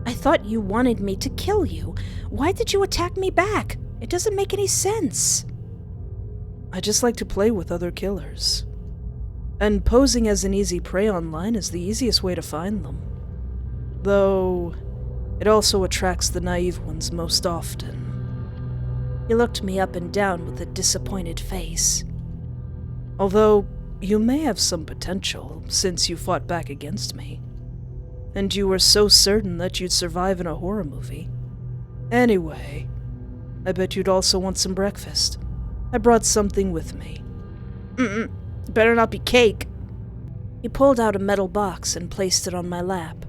thought you wanted me to kill you. Why did you attack me back? It doesn't make any sense. I just like to play with other killers. And posing as an easy prey online is the easiest way to find them. Though, it also attracts the naive ones most often. He looked me up and down with a disappointed face. Although, you may have some potential, since you fought back against me. And you were so certain that you'd survive in a horror movie. Anyway, I bet you'd also want some breakfast. I brought something with me. Better not be cake. He pulled out a metal box and placed it on my lap.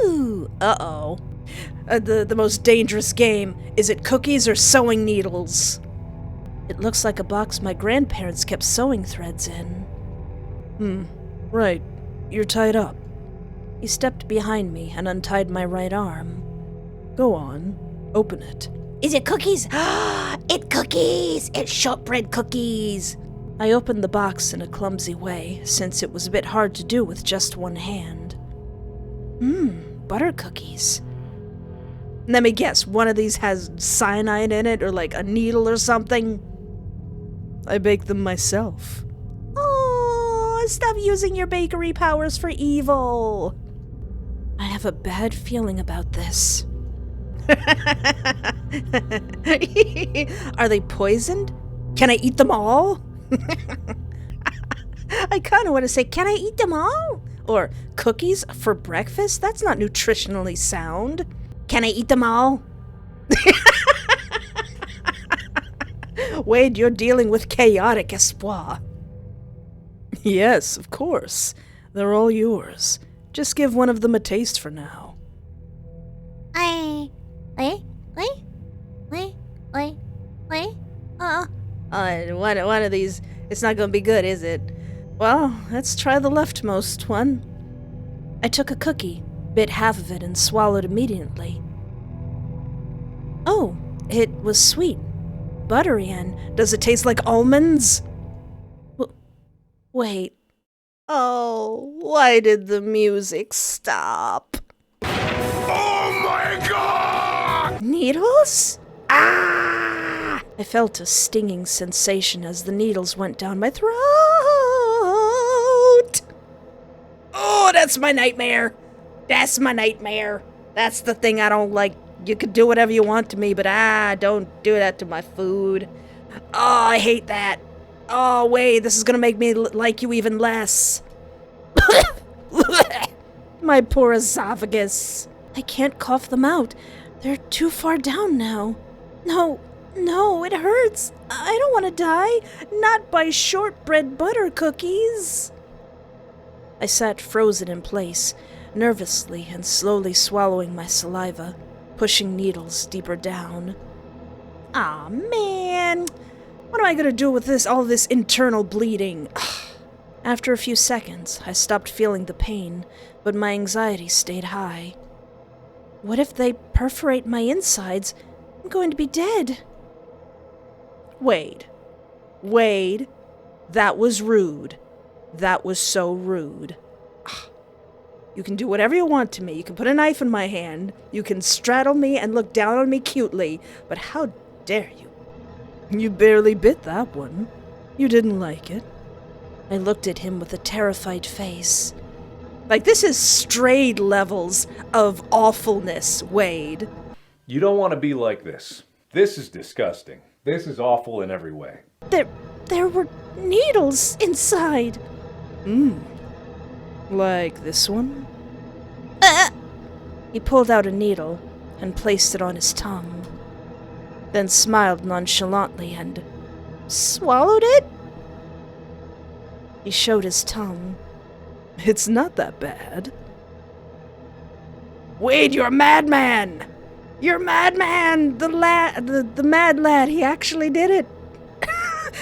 Ooh, uh-oh. The most dangerous game. Is it cookies or sewing needles? It looks like a box my grandparents kept sewing threads in. Right. You're tied up. He stepped behind me and untied my right arm. Go on. Open it. Is it cookies? It's cookies! It's shortbread cookies! I opened the box in a clumsy way, since it was a bit hard to do with just one hand. Butter cookies. Let me guess, one of these has cyanide in it or like a needle or something? I baked them myself. Oh, stop using your bakery powers for evil. I have a bad feeling about this. Are they poisoned? Can I eat them all? I kind of want to say, can I eat them all? Or cookies for breakfast? That's not nutritionally sound. Can I eat them all? Wade, you're dealing with chaotic espoir. Yes, of course. They're all yours. Just give one of them a taste for now. One of these, it's not going to be good, is it? Well, let's try the leftmost one. I took a cookie, bit half of it, and swallowed immediately. Oh, it was sweet. Buttery, and does it taste like almonds? wait. Oh, why did the music stop? Oh my god! Needles? Ah! I felt a stinging sensation as the needles went down my throat. Oh, that's my nightmare. That's my nightmare. That's the thing I don't like. You could do whatever you want to me, but don't do that to my food. Oh, I hate that. Oh, wait, this is gonna make me like you even less. My poor esophagus. I can't cough them out. They're too far down now. No, it hurts. I don't want to die. Not by shortbread butter cookies. I sat frozen in place, nervously and slowly swallowing my saliva, pushing needles deeper down. Aw, man. What am I gonna do with all this internal bleeding? After a few seconds, I stopped feeling the pain, but my anxiety stayed high. What if they perforate my insides? I'm going to be dead. Wade, that was rude. That was so rude. You can do whatever you want to me. You can put a knife in my hand. You can straddle me and look down on me cutely. But how dare you? You barely bit that one. You didn't like it. I looked at him with a terrified face. Like, this is strayed levels of awfulness, Wade. You don't want to be like this. This is disgusting. This is awful in every way. There were needles inside. Like this one? He pulled out a needle and placed it on his tongue, then smiled nonchalantly and swallowed it. He showed his tongue. It's not that bad. Wade, you're a madman! You're a madman! The mad lad, he actually did it.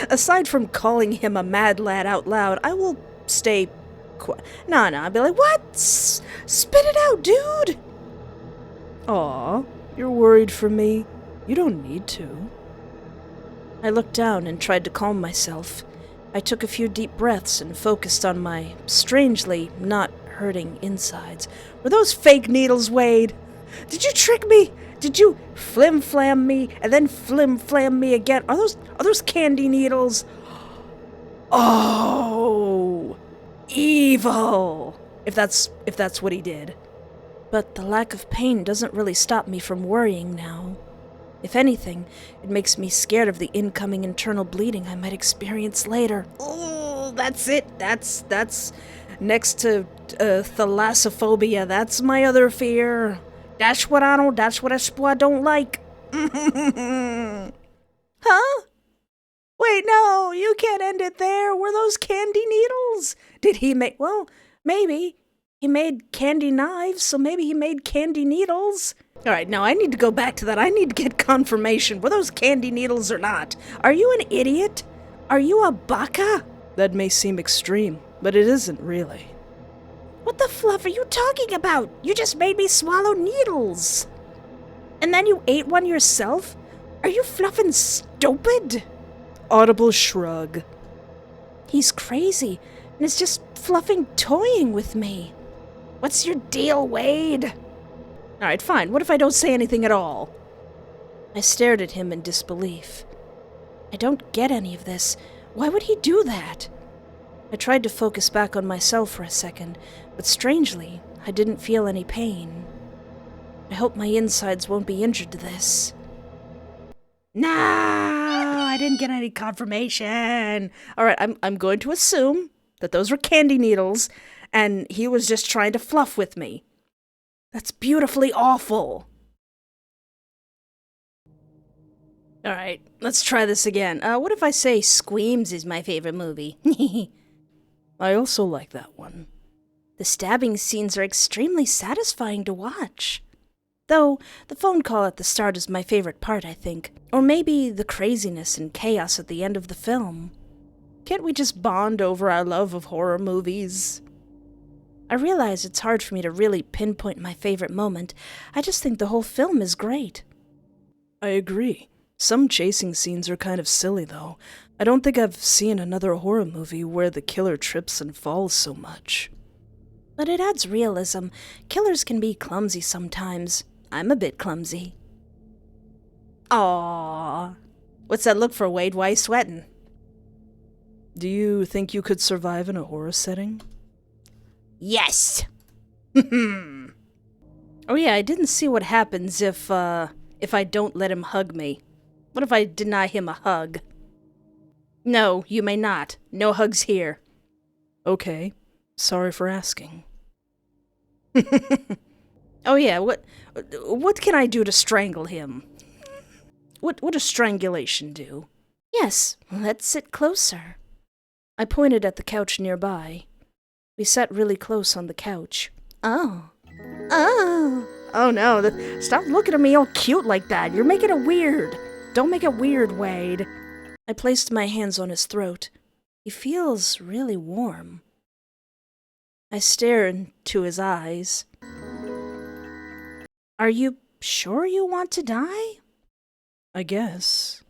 Aside from calling him a mad lad out loud, I will stay quiet. No, I'll be like, what? Spit it out, dude! Aw, you're worried for me. You don't need to. I looked down and tried to calm myself. I took a few deep breaths and focused on my strangely not hurting insides. Were those fake needles, Wade? Did you trick me? Did you flim-flam me and then flim-flam me again? Are those candy needles? Oh, evil! If that's what he did. But the lack of pain doesn't really stop me from worrying now. If anything, it makes me scared of the incoming internal bleeding I might experience later. Oh, that's it. That's next to thalassophobia. That's my other fear. That's what I don't like. Huh? Wait, no, you can't end it there. Were those candy needles? Did he make... Well, maybe. He made candy knives, so maybe he made candy needles. All right, now I need to go back to that. I need to get confirmation. Were those candy needles or not? Are you an idiot? Are you a baka? That may seem extreme, but it isn't really. What the fluff are you talking about? You just made me swallow needles. And then you ate one yourself? Are you fluffing stupid? Audible shrug. He's crazy, and is just fluffing toying with me. What's your deal, Wade? All right, fine. What if I don't say anything at all? I stared at him in disbelief. I don't get any of this. Why would he do that? I tried to focus back on myself for a second, but strangely, I didn't feel any pain. I hope my insides won't be injured to this. No, I didn't get any confirmation. All right, I'm going to assume that those were candy needles, and he was just trying to fluff with me. That's beautifully awful. All right, let's try this again. What if I say Squeams is my favorite movie? I also like that one. The stabbing scenes are extremely satisfying to watch. Though, the phone call at the start is my favorite part, I think. Or maybe the craziness and chaos at the end of the film. Can't we just bond over our love of horror movies? I realize it's hard for me to really pinpoint my favorite moment. I just think the whole film is great. I agree. Some chasing scenes are kind of silly, though. I don't think I've seen another horror movie where the killer trips and falls so much. But it adds realism. Killers can be clumsy sometimes. I'm a bit clumsy. Aww. What's that look for, Wade? Why are you sweating? Do you think you could survive in a horror setting? Yes. Oh yeah, I didn't see what happens if I don't let him hug me. What if I deny him a hug? No, you may not. No hugs here. Okay. Sorry for asking. Oh yeah, what can I do to strangle him? What does strangulation do? Yes, let's sit closer. I pointed at the couch nearby. We sat really close on the couch. Oh no, stop looking at me all cute like that. You're making it weird. Don't make it weird, Wade. I placed my hands on his throat. He feels really warm. I stared into his eyes. Are you sure you want to die? I guess.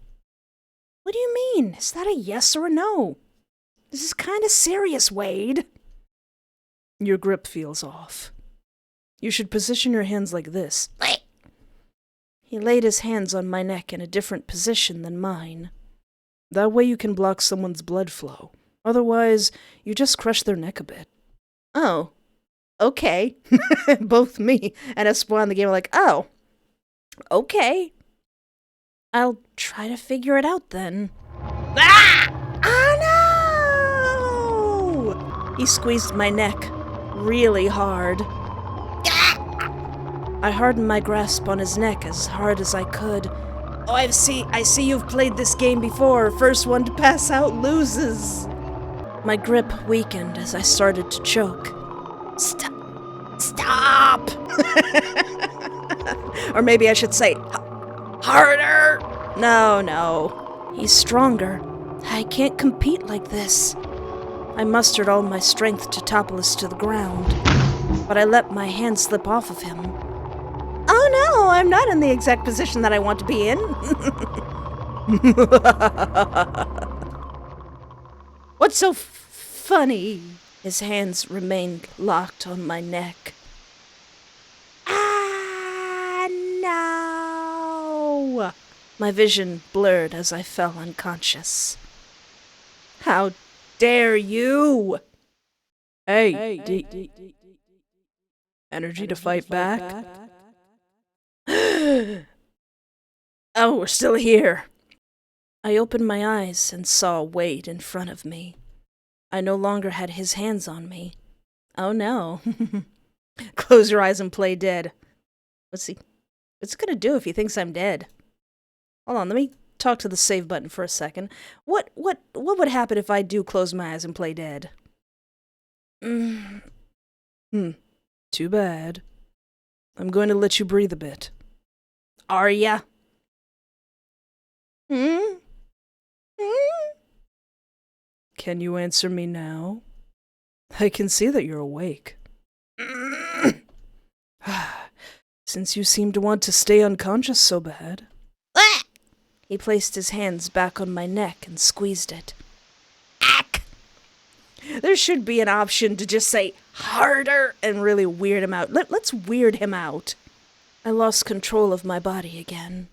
What do you mean? Is that a yes or a no? This is kind of serious, Wade. Your grip feels off. You should position your hands like this. He laid his hands on my neck in a different position than mine. That way you can block someone's blood flow. Otherwise, you just crush their neck a bit. Oh. Okay. Both me and Espoir in the game are like, oh. Okay. I'll try to figure it out then. Ah! Oh no! He squeezed my neck really hard. I hardened my grasp on his neck as hard as I could. Oh, I see you've played this game before. First one to pass out loses. My grip weakened as I started to choke. Stop! Or maybe I should say, harder! No. He's stronger. I can't compete like this. I mustered all my strength to topple us to the ground, but I let my hand slip off of him. Oh no, I'm not in the exact position that I want to be in. What's so funny? His hands remained locked on my neck. Ah, no! My vision blurred as I fell unconscious. How dare you? Hey, energy to fight back? Oh, we're still here. I opened my eyes and saw Wade in front of me. I no longer had his hands on me. Oh no. Close your eyes and play dead. What's he gonna do if he thinks I'm dead? Hold on, let me talk to the save button for a second. What would happen if I do close my eyes and play dead? Too bad. I'm going to let you breathe a bit. Are ya? Can you answer me now? I can see that you're awake. Since you seem to want to stay unconscious so bad. He placed his hands back on my neck and squeezed it. Ack! There should be an option to just say harder and really weird him out. Let's weird him out. I lost control of my body again.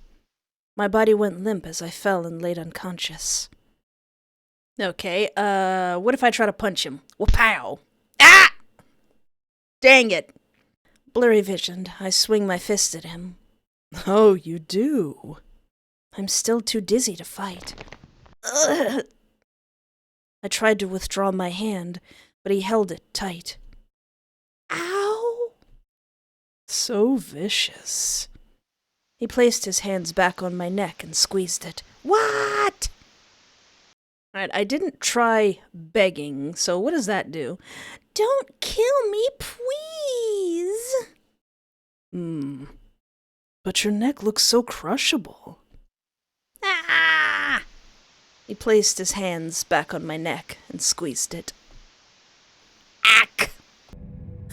My body went limp as I fell and laid unconscious. Okay, what if I try to punch him? Wapow! Ah! Dang it. Blurry visioned, I swing my fist at him. Oh, you do? I'm still too dizzy to fight. Ugh. I tried to withdraw my hand, but he held it tight. Ow! So vicious. He placed his hands back on my neck and squeezed it. What? Alright, I didn't try begging, so what does that do? Don't kill me, please! But your neck looks so crushable. Ah! He placed his hands back on my neck and squeezed it. Ack!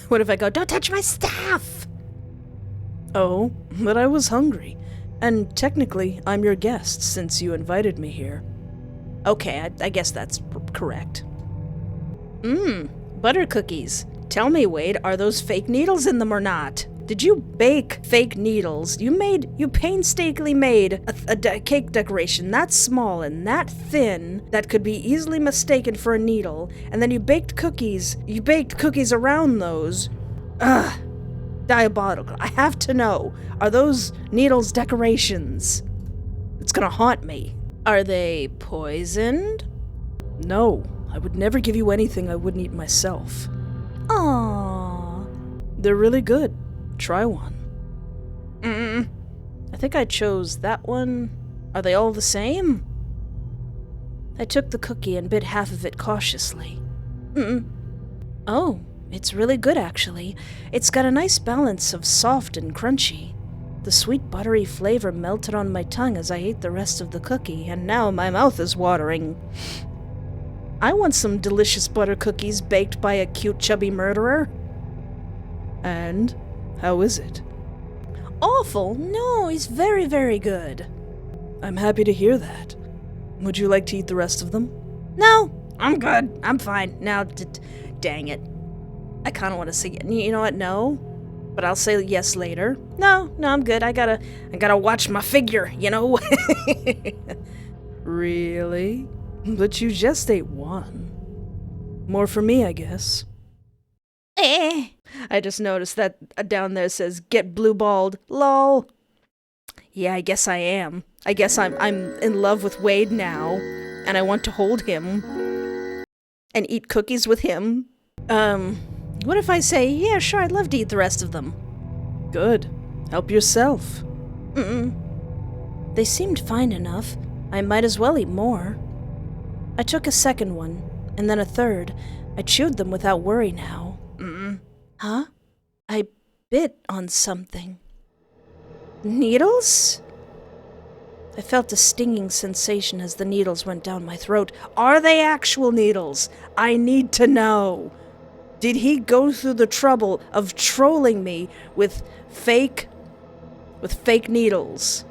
What if I go, don't touch my staff? Oh, but I was hungry. And technically, I'm your guest since you invited me here. Okay, I guess that's correct. Butter cookies. Tell me, Wade, are those fake needles in them or not? Did you bake fake needles? You painstakingly made a cake decoration that small and that thin that could be easily mistaken for a needle, and then you baked cookies. You baked cookies around those. Ugh. Diabolical. I have to know. Are those needles decorations? It's gonna haunt me. Are they poisoned? No, I would never give you anything I wouldn't eat myself. Aww. They're really good. Try one. I think I chose that one. Are they all the same? I took the cookie and bit half of it cautiously. Oh, it's really good actually. It's got a nice balance of soft and crunchy. The sweet buttery flavor melted on my tongue as I ate the rest of the cookie, and now my mouth is watering. I want some delicious butter cookies baked by a cute chubby murderer. And how is it? Awful. No, he's very, very good. I'm happy to hear that. Would you like to eat the rest of them? No, I'm good. I'm fine. Now, dang it. I kind of want to say, you know what? No, but I'll say yes later. No, I'm good. I gotta watch my figure, you know? Really? But you just ate one. More for me, I guess. I just noticed that down there says, get blue-balled. Lol. Yeah, I guess I am. I guess I'm in love with Wade now, and I want to hold him and eat cookies with him. What if I say, yeah, sure, I'd love to eat the rest of them? Good. Help yourself. They seemed fine enough. I might as well eat more. I took a second one, and then a third. I chewed them without worry now. Huh? I bit on something. Needles? I felt a stinging sensation as the needles went down my throat. Are they actual needles? I need to know. Did he go through the trouble of trolling me with fake needles?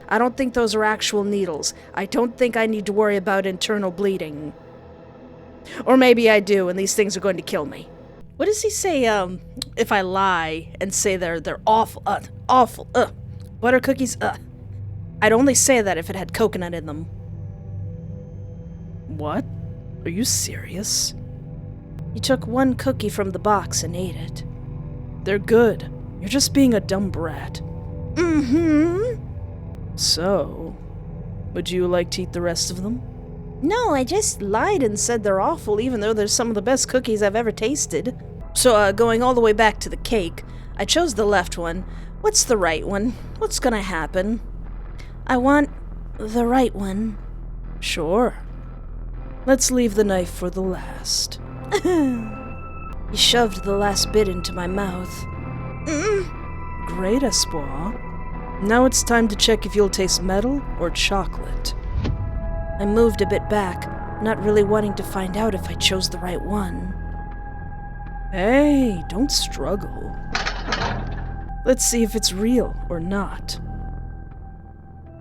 I don't think those are actual needles. I don't think I need to worry about internal bleeding. Or maybe I do, and these things are going to kill me. What does he say, if I lie and say they're awful, butter cookies, I'd only say that if it had coconut in them. What? Are you serious? He took one cookie from the box and ate it. They're good. You're just being a dumb brat. So, would you like to eat the rest of them? No, I just lied and said they're awful, even though they're some of the best cookies I've ever tasted. So, going all the way back to the cake, I chose the left one. What's the right one? What's gonna happen? I want The right one. Sure. Let's leave the knife for the last. He shoved the last bit into my mouth. Great, Espoir. Now it's time to check if you'll taste metal or chocolate. I moved a bit back, not really wanting to find out if I chose the right one. Hey, don't struggle. Let's see if it's real or not.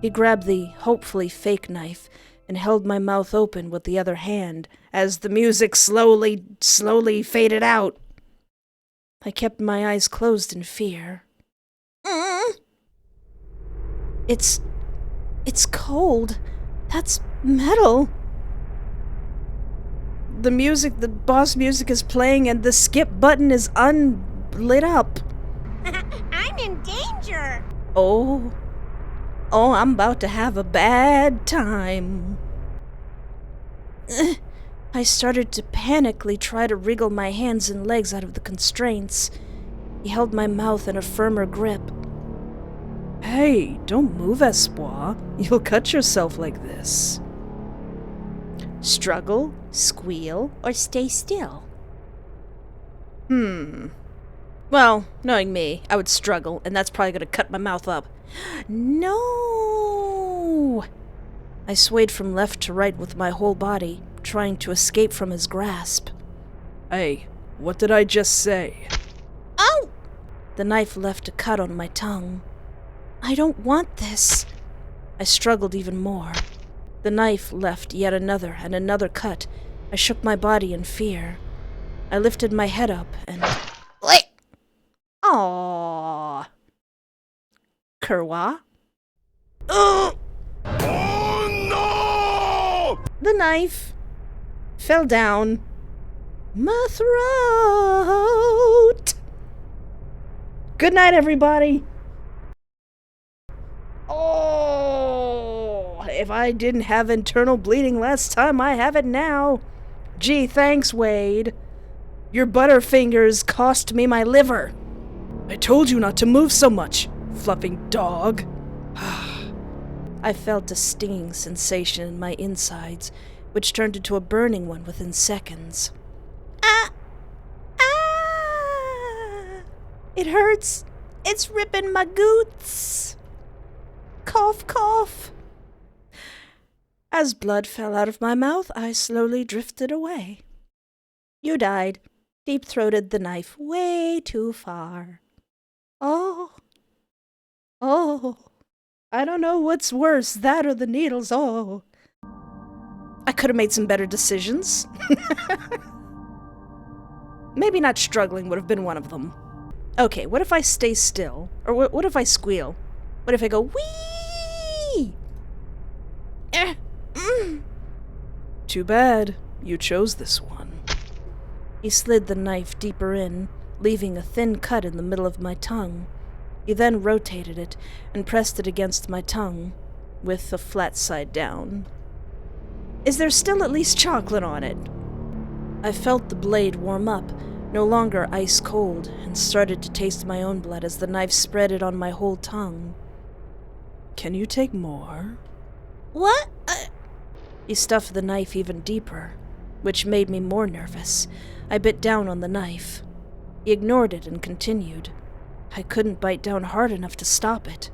He grabbed the hopefully fake knife and held my mouth open with the other hand As the music slowly faded out. I kept my eyes closed in fear. It's cold. That's metal. The boss music is playing and the skip button is unlit up. I'm in danger. Oh, I'm about to have a bad time. I started to panically try to wriggle my hands and legs out of the constraints. He held my mouth in a firmer grip. Hey, don't move, Espoir. You'll cut yourself like this. Struggle, squeal, or stay still. Well, knowing me, I would struggle, and that's probably gonna cut my mouth up. No! I swayed from left to right with my whole body, trying to escape from his grasp. Hey, what did I just say? Oh! The knife left a cut on my tongue. I don't want this. I struggled even more. The knife left yet another and another cut. I shook my body in fear. I lifted my head up and... Aww. Kerwa? Oh no! The knife fell down my throat. Good night, everybody. Oh, if I didn't have internal bleeding last time, I have it now. Gee, thanks, Wade. Your butterfingers cost me my liver. I told you not to move so much, fluffing dog. I felt a stinging sensation in my insides, which turned into a burning one within seconds. Ah! It hurts. It's ripping my goots. Cough, cough. As blood fell out of my mouth, I slowly drifted away. You died. Deep-throated the knife way too far. Oh. I don't know what's worse, that or the needles. Oh. I could have made some better decisions. Maybe not struggling would have been one of them. Okay, what if I stay still? Or what if I squeal? What if I go, wee? Too bad. You chose this one. He slid the knife deeper in, leaving a thin cut in the middle of my tongue. He then rotated it and pressed it against my tongue, with the flat side down. Is there still at least chocolate on it? I felt the blade warm up, no longer ice cold, and started to taste my own blood as the knife spread it on my whole tongue. Can you take more? What? He stuffed the knife even deeper, which made me more nervous. I bit down on the knife. He ignored it and continued. I couldn't bite down hard enough to stop it.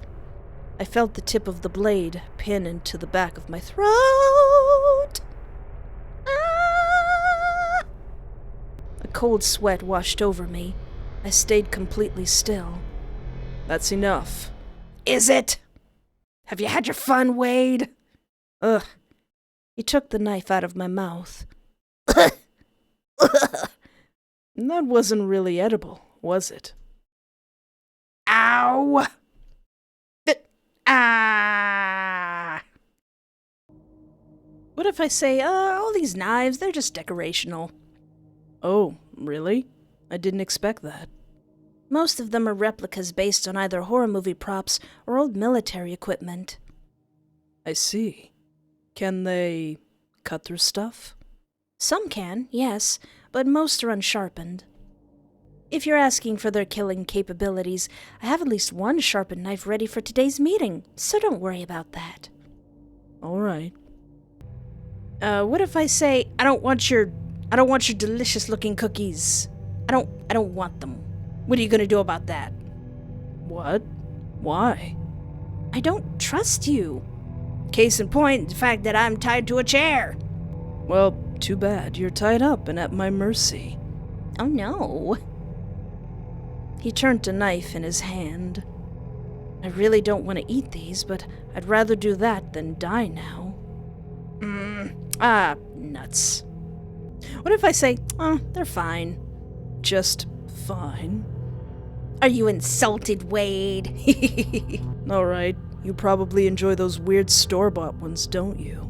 I felt the tip of the blade pin into the back of my throat. Ah! A cold sweat washed over me. I stayed completely still. That's enough. Is it? Have you had your fun, Wade? Ugh. He took the knife out of my mouth. That wasn't really edible, was it? Ow! Ah! What if I say, all these knives, they're just decorational? Oh, really? I didn't expect that. Most of them are replicas based on either horror movie props or old military equipment. I see. Can they cut through stuff? Some can, yes, but most are unsharpened. If you're asking for their killing capabilities, I have at least one sharpened knife ready for today's meeting, so don't worry about that. All right. What if I say, I don't want your delicious-looking cookies. I don't want them. What are you gonna do about that? What? Why? I don't trust you. Case in point, the fact that I'm tied to a chair. Well, too bad. You're tied up and at my mercy. Oh no. He turned a knife in his hand. I really don't want to eat these, but I'd rather do that than die now. Nuts. What if I say, oh, they're fine? Just fine. Are you insulted, Wade? All right, you probably enjoy those weird store-bought ones, don't you?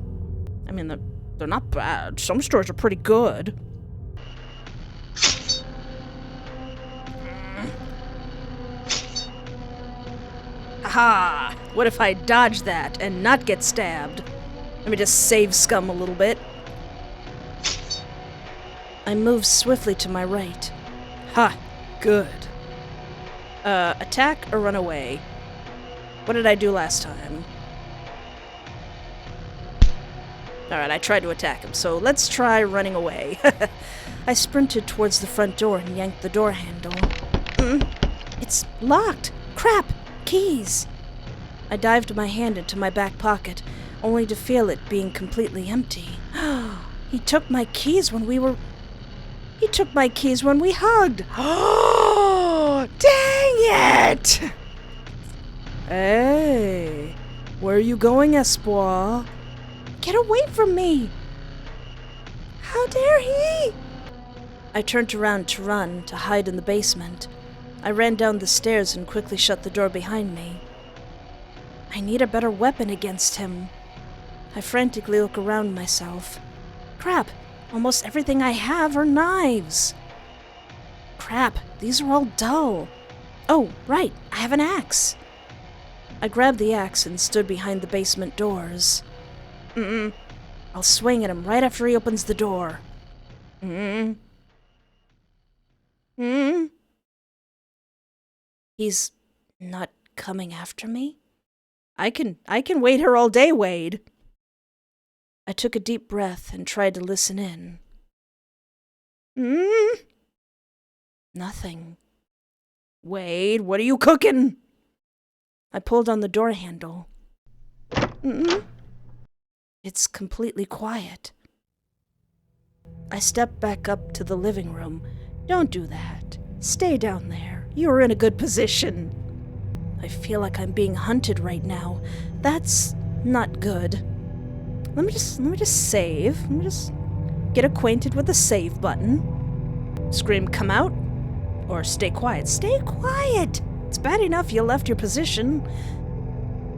I mean, they're not bad. Some stores are pretty good. Aha! What if I dodge that and not get stabbed? Let me just save scum a little bit. I move swiftly to my right. Ha! Good. Attack or run away? What did I do last time? Alright, I tried to attack him, so let's try running away. I sprinted towards the front door and yanked the door handle. It's locked! Crap! Keys! I dived my hand into my back pocket, only to feel it being completely empty. He took my keys when we hugged! Oh, dang it! Hey, where are you going, Espoir? Get away from me! How dare he? I turned around to run, to hide in the basement. I ran down the stairs and quickly shut the door behind me. I need a better weapon against him. I frantically look around myself. Crap, almost everything I have are knives. Crap, these are all dull. Oh, right, I have an axe. I grabbed the axe and stood behind the basement doors. I'll swing at him right after he opens the door. He's not coming after me? I can wait here all day, Wade. I took a deep breath and tried to listen in. Nothing. Wade, what are you cooking? I pulled on the door handle. It's completely quiet. I stepped back up to the living room. Don't do that. Stay down there. You're in a good position. I feel like I'm being hunted right now. That's not good. Let me just save. Let me just get acquainted with the save button. Scream, come out, or stay quiet. Stay quiet! It's bad enough you left your position.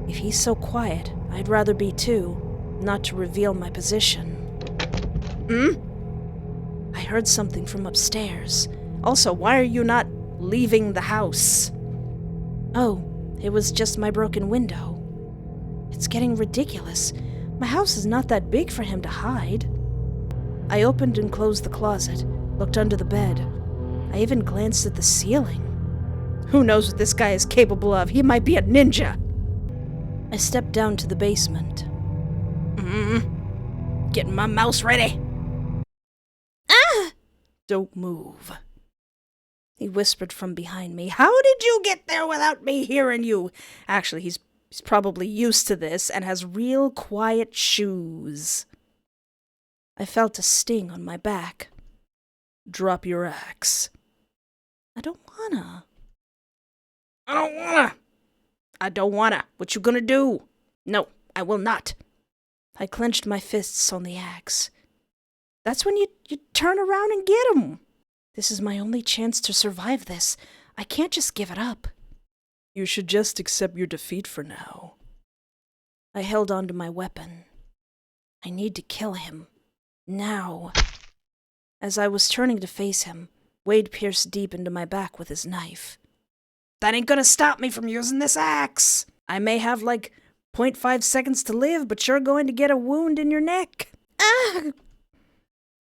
If he's so quiet, I'd rather be too, not to reveal my position. I heard something from upstairs. Also, why are you not leaving the house? Oh, it was just my broken window. It's getting ridiculous. My house is not that big for him to hide. I opened and closed the closet, looked under the bed. I even glanced at the ceiling. Who knows what this guy is capable of? He might be a ninja. I stepped down to the basement. Getting my mouse ready. Don't move. He whispered from behind me. How did you get there without me hearing you? Actually, he's probably used to this and has real quiet shoes. I felt a sting on my back. Drop your axe. I don't wanna. What you gonna do? No, I will not. I clenched my fists on the axe. That's when you turn around and get him. This is my only chance to survive this. I can't just give it up. You should just accept your defeat for now. I held on to my weapon. I need to kill him. Now. As I was turning to face him, Wade pierced deep into my back with his knife. That ain't gonna stop me from using this axe. I may have like 0.5 seconds to live, but you're going to get a wound in your neck.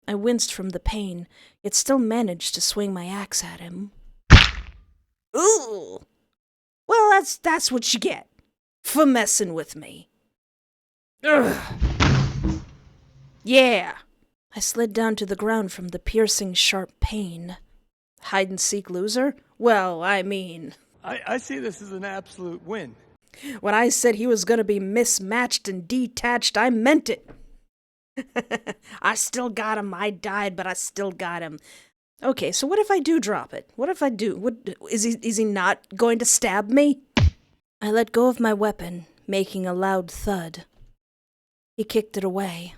I winced from the pain, yet still managed to swing my axe at him. Ooh! Well, that's what you get for messing with me. Ugh. Yeah. I slid down to the ground from the piercing, sharp pain. Hide-and-seek loser? Well, I mean, I see this as an absolute win. when I said he was gonna be mismatched and detached, I meant it. I still got him. I died, but I still got him. Okay, so what if I do drop it? What if I do? Is he not going to stab me? I let go of my weapon, making a loud thud. He kicked it away.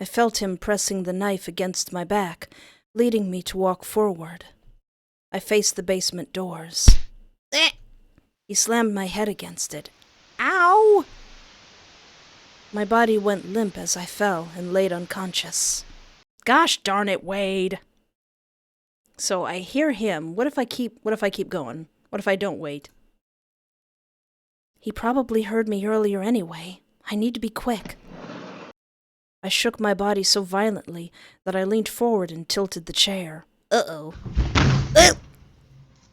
I felt him pressing the knife against my back, leading me to walk forward. I faced the basement doors. He slammed my head against it. Ow! My body went limp as I fell and laid unconscious. Gosh darn it, Wade. So I hear him. What if I keep going? What if I don't wait? He probably heard me earlier anyway. I need to be quick. I shook my body so violently that I leaned forward and tilted the chair. Uh-oh.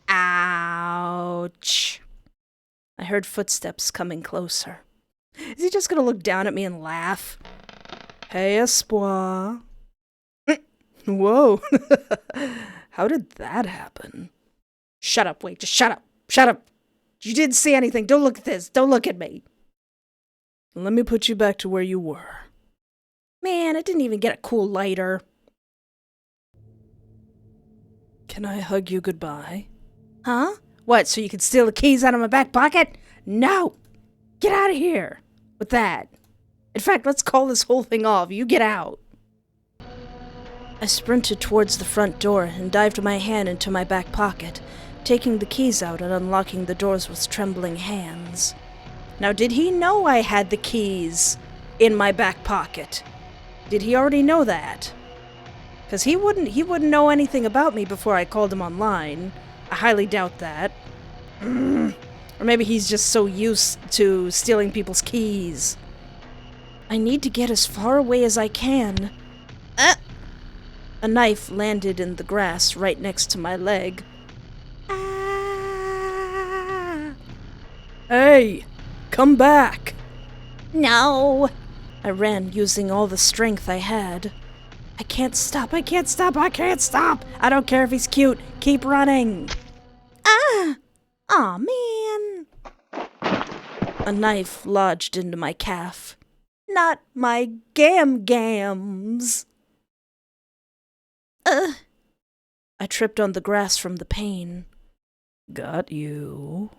Ouch. I heard footsteps coming closer. Is he just gonna look down at me and laugh? Hey, Espoir. Whoa. How did that happen? Shut up, Wade. Just shut up. Shut up. You didn't see anything. Don't look at this. Don't look at me. Let me put you back to where you were. Man, I didn't even get a cool lighter. Can I hug you goodbye? Huh? What, so you could steal the keys out of my back pocket? No! Get out of here with that. In fact, let's call this whole thing off. You get out. I sprinted towards the front door and dived my hand into my back pocket, taking the keys out and unlocking the doors with trembling hands. Now, did he know I had the keys in my back pocket? Did he already know that? Because he wouldn't know anything about me before I called him online. I highly doubt that. Or maybe he's just so used to stealing people's keys. I need to get as far away as I can. A knife landed in the grass right next to my leg. Ah. Hey, come back! No! I ran using all the strength I had. I can't stop, I can't stop, I can't stop! I don't care if he's cute, keep running! Ah! Aw, man! A knife lodged into my calf. Not my gams! I tripped on the grass from the pain. Got you.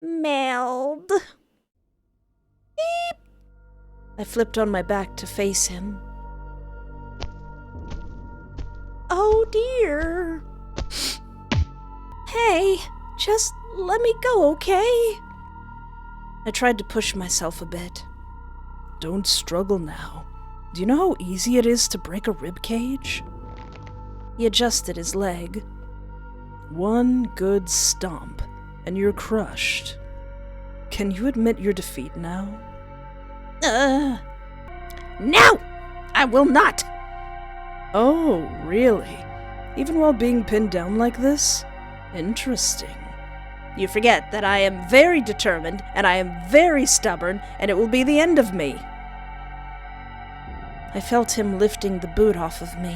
Meld. Beep. I flipped on my back to face him. Oh dear. Hey, just let me go, okay? I tried to push myself a bit. Don't struggle now. Do you know how easy it is to break a rib cage? He adjusted his leg. One good stomp, and you're crushed. Can you admit your defeat now? No! I will not! Oh, really? Even while being pinned down like this? Interesting. You forget that I am very determined, and I am very stubborn, and it will be the end of me. I felt him lifting the boot off of me.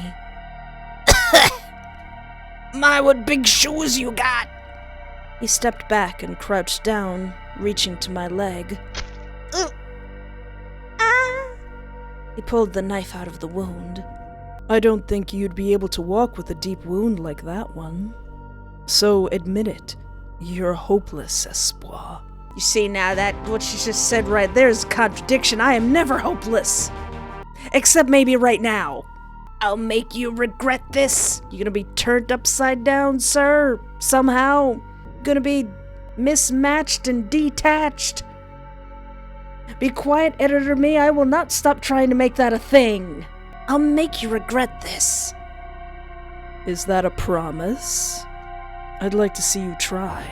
My, what big shoes you got! He stepped back and crouched down, reaching to my leg. He pulled the knife out of the wound. I don't think you'd be able to walk with a deep wound like that one. So admit it. You're hopeless, Espoir. You see now, that what she just said right there is a contradiction. I am never hopeless. Except maybe right now. I'll make you regret this. You're gonna be turned upside down, sir. Somehow. Gonna be mismatched and detached. Be quiet, editor me. I will not stop trying to make that a thing. I'll make you regret this. Is that a promise? I'd like to see you try.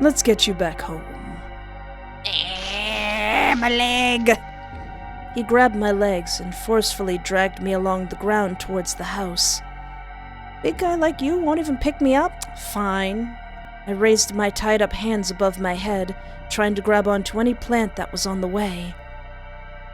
Let's get you back home. My leg. He grabbed my legs and forcefully dragged me along the ground towards the house. Big guy like you won't even pick me up? Fine. I raised my tied-up hands above my head, trying to grab onto any plant that was on the way.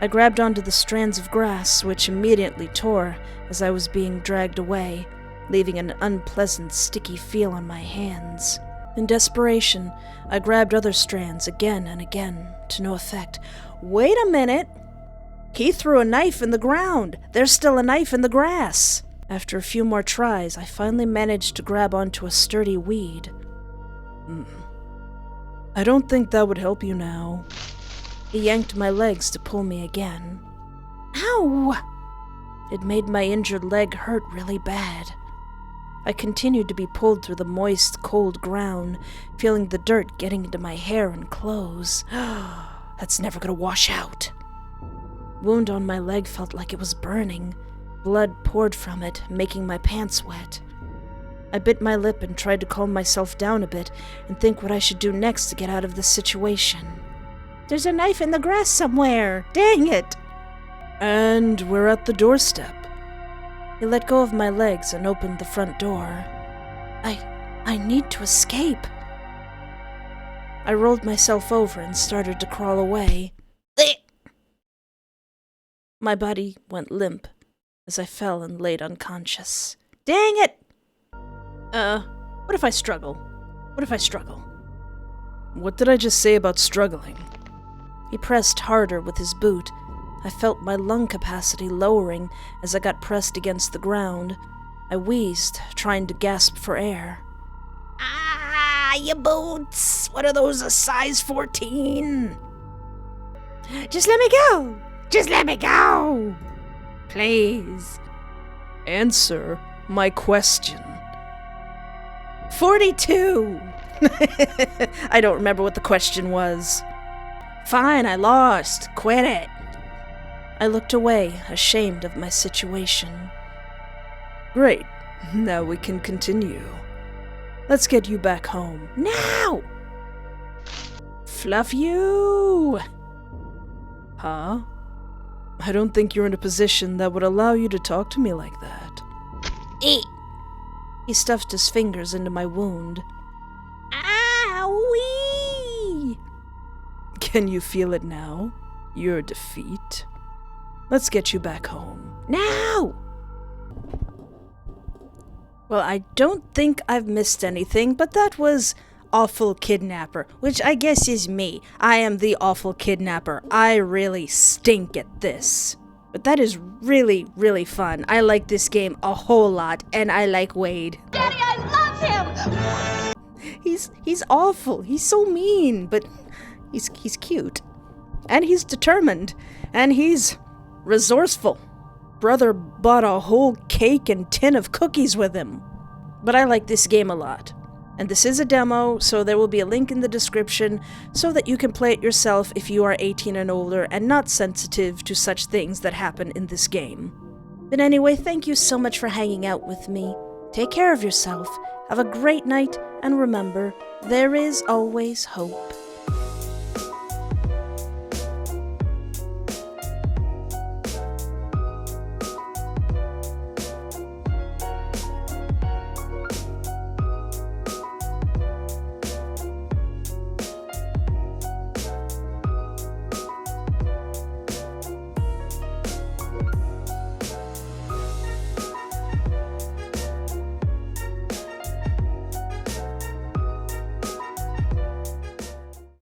I grabbed onto the strands of grass, which immediately tore as I was being dragged away, leaving an unpleasant, sticky feel on my hands. In desperation, I grabbed other strands again and again, to no effect. Wait a minute! He threw a knife in the ground! There's still a knife in the grass! After a few more tries, I finally managed to grab onto a sturdy weed. I don't think that would help you now. He yanked my legs to pull me again. Ow! It made my injured leg hurt really bad. I continued to be pulled through the moist, cold ground, feeling the dirt getting into my hair and clothes. That's never gonna wash out. Wound on my leg felt like it was burning. Blood poured from it, making my pants wet. I bit my lip and tried to calm myself down a bit and think what I should do next to get out of this situation. There's a knife in the grass somewhere! Dang it! And we're at the doorstep. He let go of my legs and opened the front door. I need to escape. I rolled myself over and started to crawl away. My body went limp as I fell and laid unconscious. Dang it! What if I struggle? What if I struggle? What did I just say about struggling? He pressed harder with his boot. I felt my lung capacity lowering as I got pressed against the ground. I wheezed, trying to gasp for air. Ah, your boots! What are those, a size 14? Just let me go! Just let me go! Please. Answer my question. 42! I don't remember what the question was. Fine, I lost. Quit it. I looked away, ashamed of my situation. Great. Now we can continue. Let's get you back home. Now! Fluff you! Huh? I don't think you're in a position that would allow you to talk to me like that. Eat. He stuffed his fingers into my wound. Owie! Can you feel it now? Your defeat? Let's get you back home. Now! Well, I don't think I've missed anything, but that was Awful Kidnapper, which I guess is me. I am the Awful Kidnapper. I really stink at this. But that is really, really fun. I like this game a whole lot, and I like Wade. Daddy, I love him! He's awful. He's so mean, but he's cute. And he's determined. And he's resourceful. Brother bought a whole cake and tin of cookies with him. But I like this game a lot. And this is a demo, so there will be a link in the description so that you can play it yourself if you are 18 and older and not sensitive to such things that happen in this game. But anyway, thank you so much for hanging out with me. Take care of yourself, have a great night, and remember, there is always hope.